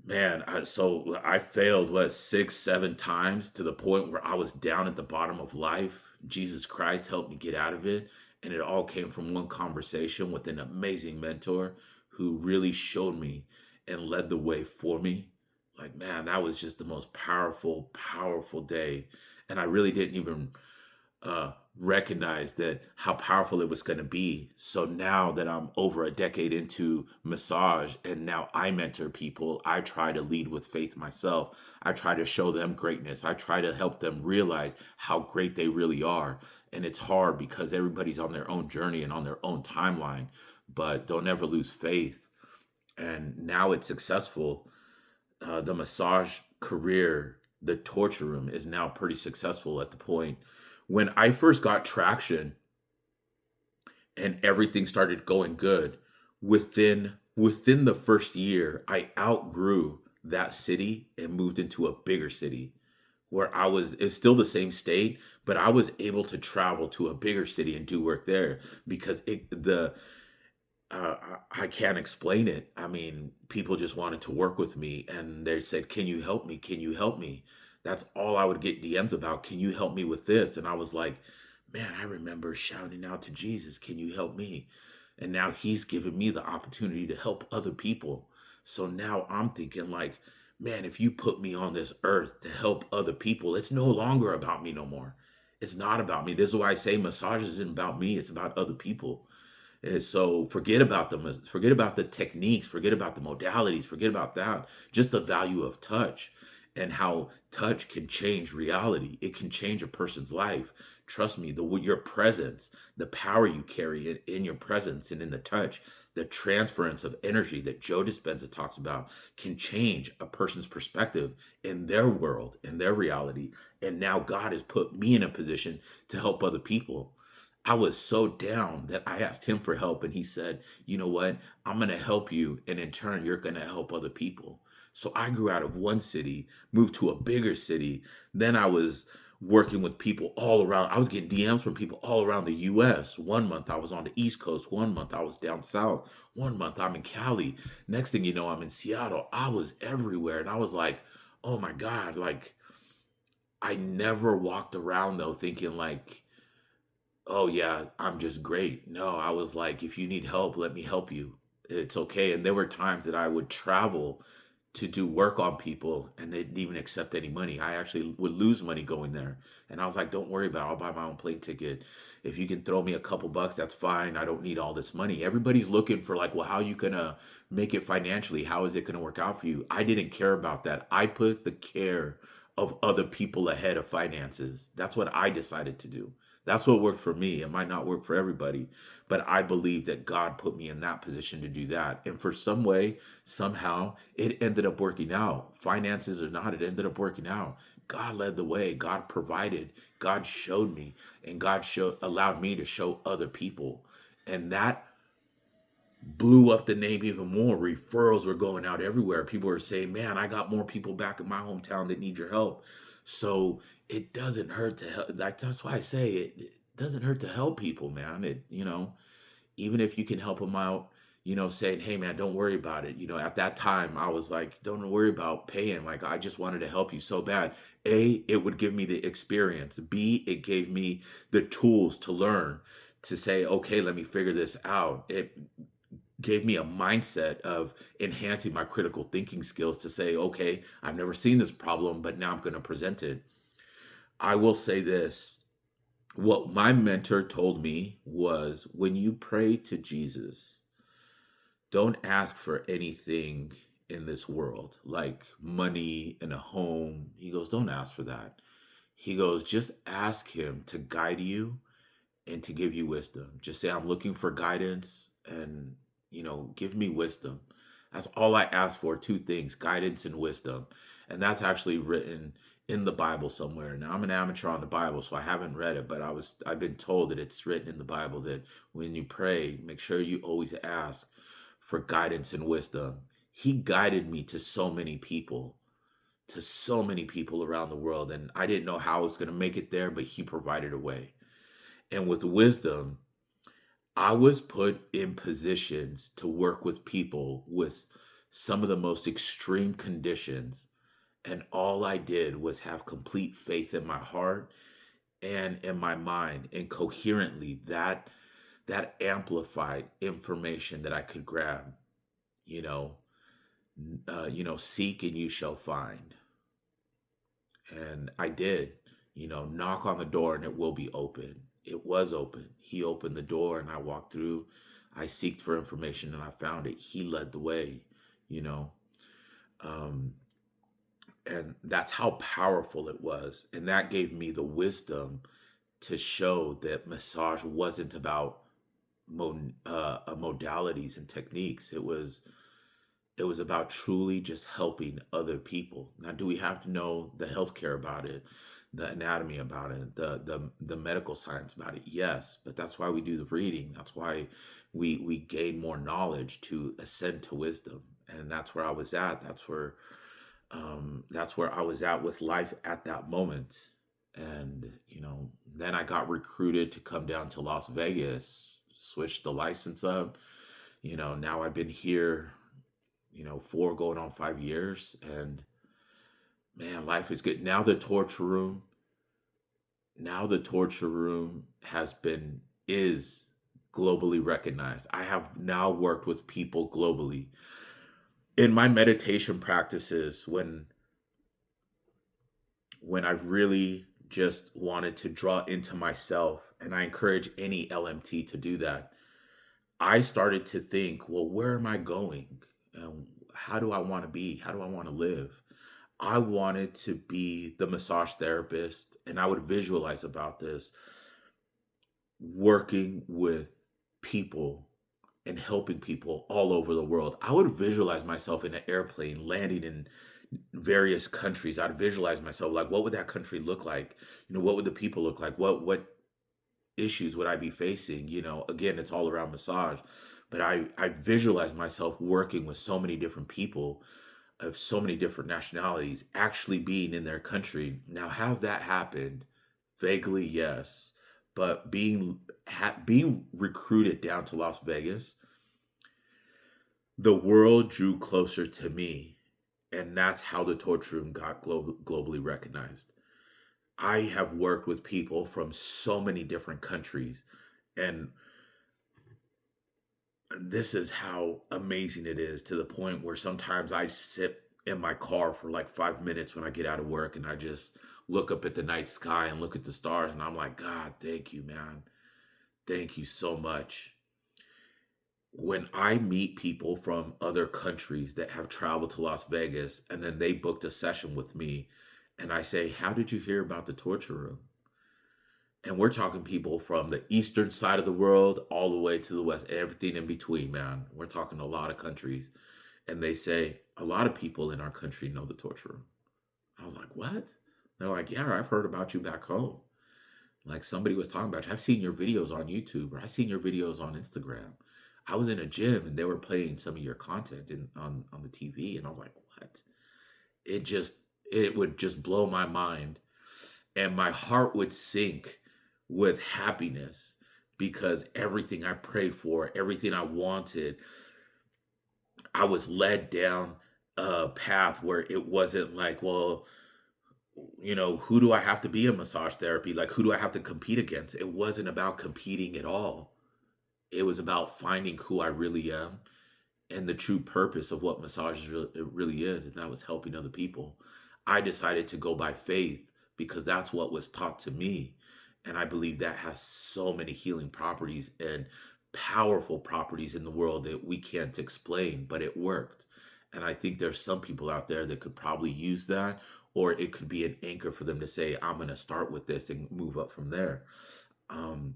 man, I failed what, 6, 7 times, to the point where I was down at the bottom of life. Jesus Christ helped me get out of it. And it all came from one conversation with an amazing mentor who really showed me and led the way for me. Like, man, that was just the most powerful, powerful day. And I really didn't even recognized that how powerful it was going to be. So now that I'm over a decade into massage and now I mentor people, I try to lead with faith myself. I try to show them greatness. I try to help them realize how great they really are. And it's hard because everybody's on their own journey and on their own timeline, but don't ever lose faith. And now it's successful. The massage career, the torture room, is now pretty successful. At the point when I first got traction and everything started going good, within the first year, I outgrew that city and moved into a bigger city where it's still the same state, but I was able to travel to a bigger city and do work there because I can't explain it. I mean, people just wanted to work with me and they said, "Can you help me? Can you help me?" That's all I would get DMs about. "Can you help me with this?" And I was like, man, I remember shouting out to Jesus, "Can you help me?" And now he's given me the opportunity to help other people. So now I'm thinking like, man, if you put me on this earth to help other people, it's no longer about me no more. It's not about me. This is why I say massage isn't about me. It's about other people. And so forget about forget about the techniques, forget about the modalities, forget about that. Just the value of touch and how touch can change reality. It can change a person's life. Trust me, your presence, the power you carry in your presence and in the touch, the transference of energy that Joe Dispenza talks about can change a person's perspective in their world, in their reality. And now God has put me in a position to help other people. I was so down that I asked him for help, and he said, "You know what? I'm going to help you, and in turn, you're going to help other people." So I grew out of one city, moved to a bigger city. Then I was working with people all around. I was getting DMs from people all around the US. One month I was on the East Coast, one month I was down south, one month I'm in Cali. Next thing you know, I'm in Seattle. I was everywhere. And I was like, oh my God, like I never walked around though thinking like, oh yeah, I'm just great. No, I was like, if you need help, let me help you. It's okay. And there were times that I would travel to do work on people and they didn't even accept any money. I actually would lose money going there. And I was like, don't worry about it. I'll buy my own plane ticket. If you can throw me a couple bucks, that's fine. I don't need all this money. Everybody's looking for like, well, how you gonna make it financially? How is it gonna work out for you? I didn't care about that. I put the care of other people ahead of finances. That's what I decided to do. That's what worked for me. It might not work for everybody, but I believe that God put me in that position to do that. And for some way, somehow, it ended up working out. Finances or not, it ended up working out. God led the way. God provided. God showed me, and God allowed me to show other people. And that blew up the name even more. Referrals were going out everywhere. People were saying, "Man, I got more people back in my hometown that need your help." So it doesn't hurt to help. That's why I say it doesn't hurt to help people, man. Even if you can help them out, saying, "Hey, man, don't worry about it." At that time, I was like, "Don't worry about paying." Like, I just wanted to help you so bad. A, it would give me the experience. B, it gave me the tools to learn, to say, "Okay, let me figure this out." It gave me a mindset of enhancing my critical thinking skills to say, okay, I've never seen this problem, but now I'm going to present it. I will say this. What my mentor told me was, when you pray to Jesus, don't ask for anything in this world like money and a home. He goes, don't ask for that. He goes, just ask him to guide you and to give you wisdom. Just say, I'm looking for guidance, and, give me wisdom. That's all I ask for. Two things: guidance and wisdom. And that's actually written in the Bible somewhere. Now, I'm an amateur on the Bible, so I haven't read it, but I've been told that it's written in the Bible that when you pray, make sure you always ask for guidance and wisdom. He guided me to so many people around the world, and I didn't know how I was going to make it there, but he provided a way. And with wisdom, I was put in positions to work with people with some of the most extreme conditions. And all I did was have complete faith in my heart and in my mind. And coherently, that amplified information that I could grab. You know, seek and you shall find. And I did, knock on the door and it will be open. It was open. He opened the door and I walked through. I seeked for information and I found it. He led the way, you know. Um, and that's how powerful it was. And that gave me the wisdom to show that massage wasn't about modalities and techniques. It was about truly just helping other people. Now, do we have to know the healthcare about it, the anatomy about it, the medical science about it? Yes, but that's why we do the reading. That's why we gain more knowledge to ascend to wisdom. And that's where I was at. That's where I was at with life at that moment. And then I got recruited to come down to Las Vegas, switched the license up. Now I've been here 4 going on 5 years, and man, life is good. Now the torture room is globally recognized. I have now worked with people globally. In my meditation practices, when I really just wanted to draw into myself, and I encourage any LMT to do that, I started to think, well, where am I going? And how do I want to be? How do I want to live? I wanted to be the massage therapist, and I would visualize about this, working with people and helping people all over the world. I would visualize myself in an airplane landing in various countries. I'd visualize myself like, what would that country look like? What would the people look like? What issues would I be facing? Again, it's all around massage, but I visualize myself working with so many different people. of so many different nationalities actually being in their country. Now, how's that happened? Vaguely, yes, but being recruited down to Las Vegas, the world drew closer to me, and that's how the torture room got globally recognized. I have worked with people from so many different countries, and this is how amazing it is, to the point where sometimes I sit in my car for like 5 minutes when I get out of work and I just look up at the night sky and look at the stars, and I'm like, God, thank you, man. Thank you so much. When I meet people from other countries that have traveled to Las Vegas and then they booked a session with me, and I say, how did you hear about the torture room? And we're talking people from the eastern side of the world all the way to the west, everything in between, man. We're talking a lot of countries. And they say, a lot of people in our country know the torture room. I was like, what? They're like, yeah, I've heard about you back home. Like, somebody was talking about you. I've seen your videos on YouTube, or I've seen your videos on Instagram. I was in a gym and they were playing some of your content on the TV. And I was like, what? It just, it would just blow my mind, and my heart would sink with happiness, because everything I prayed for, everything I wanted, I was led down a path where it wasn't like, well, who do I have to be in massage therapy? Like, who do I have to compete against? It wasn't about competing at all. It was about finding who I really am and the true purpose of what massage it really is, and that was helping other people. I decided to go by faith because that's what was taught to me, and I believe that has so many healing properties and powerful properties in the world that we can't explain, but it worked. And I think there's some people out there that could probably use that, or it could be an anchor for them to say, I'm going to start with this and move up from there. Um,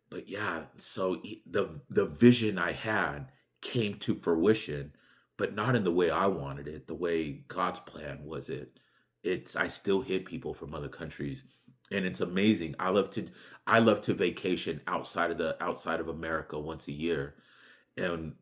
but yeah, so the vision I had came to fruition, but not in the way I wanted it. The way God's plan was it. It's I still hit people from other countries, and it's amazing. I love to vacation outside of America once a year, and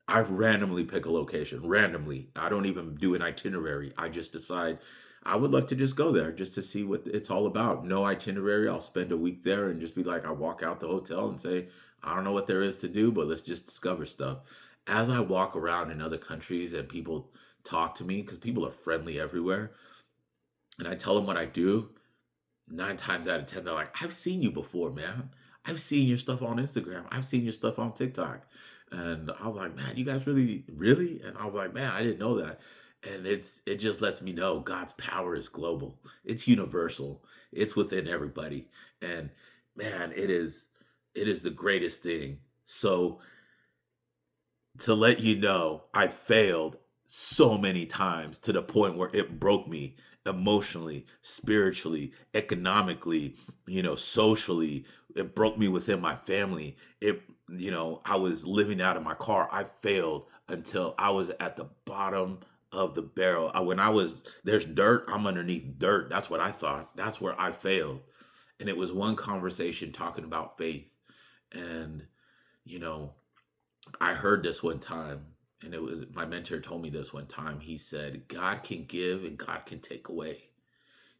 I randomly pick a location. Randomly, I don't even do an itinerary. I just decide I would love to just go there just to see what it's all about. No itinerary. I'll spend a week there and just be like, I walk out the hotel and say, I don't know what there is to do, but let's just discover stuff. As I walk around in other countries and people talk to me, because people are friendly everywhere, and I tell them what I do, 9 times out of 10, they're like, I've seen you before, man. I've seen your stuff on Instagram. I've seen your stuff on TikTok. And I was like, man, you guys really, really? And I was like, man, I didn't know that. And it just lets me know God's power is global. It's universal. It's within everybody. And man, it is the greatest thing. So to let you know, I failed so many times to the point where it broke me emotionally, spiritually, economically, socially. It broke me within my family. I was living out of my car. I failed until I was at the bottom of the barrel. There's dirt, I'm underneath dirt. That's what I thought. That's where I failed. And it was one conversation talking about faith. And, you know, I heard this one time, and it was my mentor told me this one time. He said, God can give and God can take away.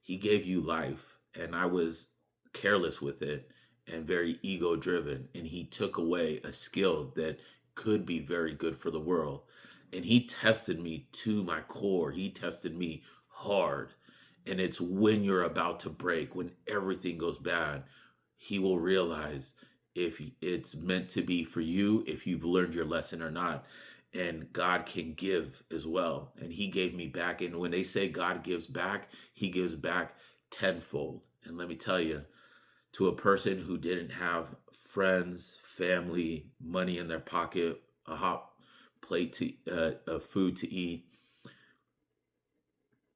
He gave you life, and I was careless with it and very ego driven. And he took away a skill that could be very good for the world. And he tested me to my core. He tested me hard. And it's when you're about to break, when everything goes bad, he will realize if it's meant to be for you, if you've learned your lesson or not. And God can give as well. And he gave me back. And when they say God gives back, he gives back tenfold. And let me tell you, to a person who didn't have friends, family, money in their pocket, a hot plate of food to eat,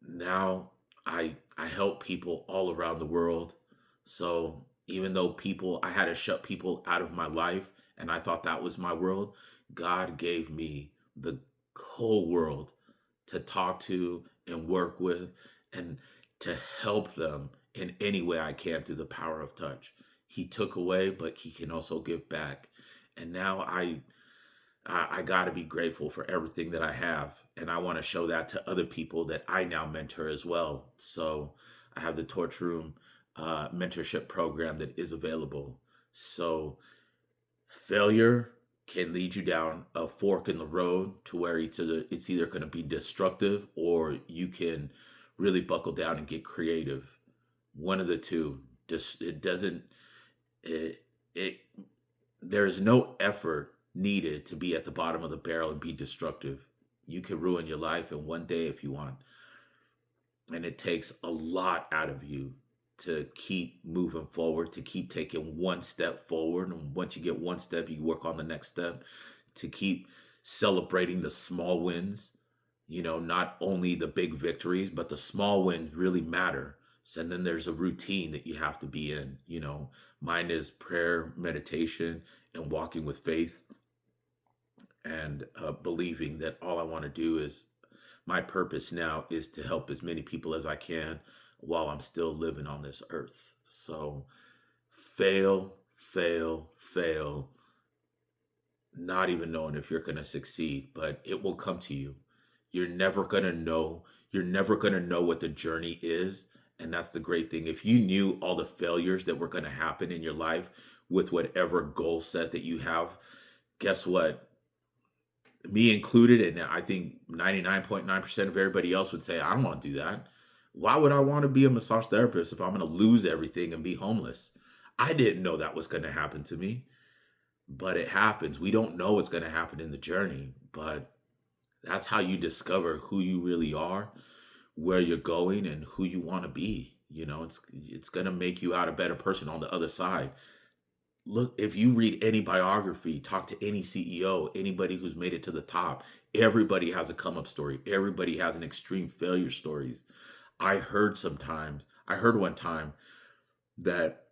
now I help people all around the world. So even though I had to shut people out of my life, and I thought that was my world, God gave me the whole world to talk to and work with, and to help them in any way I can through the power of touch. He took away, but he can also give back. And now I got to be grateful for everything that I have. And I want to show that to other people that I now mentor as well. So I have the Torch Room mentorship program that is available. So failure can lead you down a fork in the road to where it's either going to be destructive, or you can really buckle down and get creative. One of the two. Just it doesn't it it there's no effort needed to be at the bottom of the barrel and be destructive. You can ruin your life in one day if you want. And it takes a lot out of you to keep moving forward, to keep taking one step forward. And once you get one step, you work on the next step, to keep celebrating the small wins, not only the big victories, but the small wins really matter. So, and then there's a routine that you have to be in. Mine is prayer, meditation, and walking with faith, and believing that all I want to do is my purpose now is to help as many people as I can while I'm still living on this earth. So fail, fail, fail, not even knowing if you're going to succeed, but it will come to you. You're never going to know. You're never going to know what the journey is. And that's the great thing. If you knew all the failures that were going to happen in your life with whatever goal set that you have, guess what? Me included, and I think 99.9% of everybody else would say, I don't want to do that. Why would I want to be a massage therapist if I'm going to lose everything and be homeless? I didn't know that was going to happen to me, but it happens. We don't know what's going to happen in the journey, but that's how you discover who you really are, where you're going, and who you want to be. It's going to make you out a better person on the other side. Look, if you read any biography, talk to any CEO, anybody who's made it to the top, everybody has a come up story. Everybody has an extreme failure stories. I heard one time that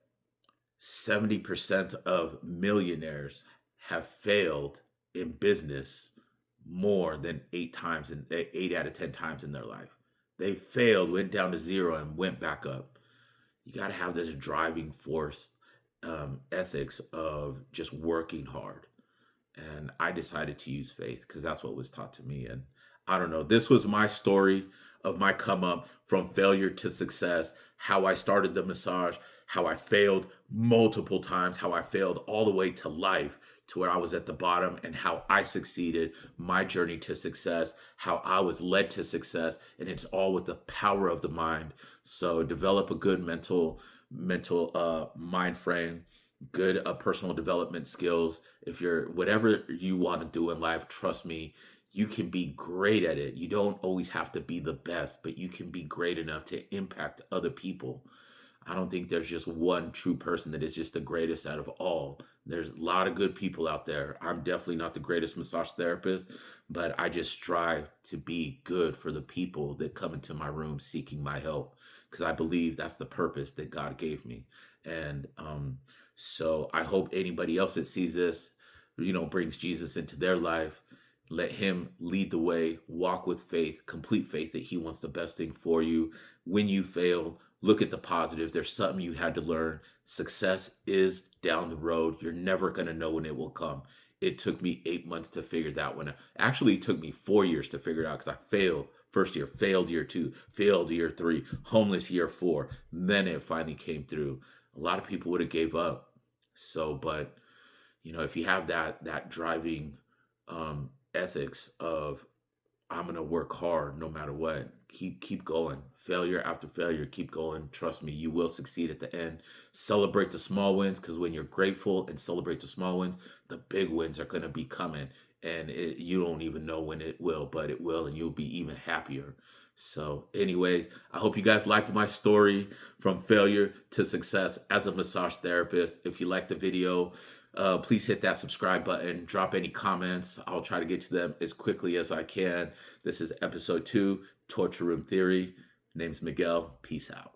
70% of millionaires have failed in business more than 8 times, in 8 out of 10 times in their life. They failed, went down to zero, and went back up. You got to have this driving force, ethics of just working hard. And I decided to use faith because that's what was taught to me. And I don't know, this was my story of my come up from failure to success, how I started the massage, how I failed multiple times, how I failed all the way to life, to where I was at the bottom, and how I succeeded, my journey to success, how I was led to success. And it's all with the power of the mind. So develop a good mental mind frame, good personal development skills. If you're whatever you want to do in life, trust me, you can be great at it. You don't always have to be the best, but you can be great enough to impact other people. I don't think there's just one true person that is just the greatest out of all. There's a lot of good people out there. I'm definitely not the greatest massage therapist, but I just strive to be good for the people that come into my room seeking my help, because I believe that's the purpose that God gave me. And so I hope anybody else that sees this, brings Jesus into their life. Let him lead the way, walk with faith, complete faith that he wants the best thing for you. When you fail, look at the positives. There's something you had to learn. Success is down the road. You're never going to know when it will come. It took me 8 months to figure that one out. Actually, it took me 4 years to figure it out, because I failed first year, failed year two, failed year three, homeless year four. Then it finally came through. A lot of people would have gave up. So, but if you have that driving ethics of, I'm gonna work hard no matter what. Keep going. Failure after failure, keep going. Trust me, you will succeed at the end. Celebrate the small wins, because when you're grateful and celebrate the small wins, the big wins are gonna be coming, and you don't even know when it will, but it will, and you'll be even happier. So, anyways, I hope you guys liked my story from failure to success as a massage therapist. If you liked the video, please hit that subscribe button, drop any comments. I'll try to get to them as quickly as I can. This is episode 2, Torture Room Theory. Name's Miguel. Peace out.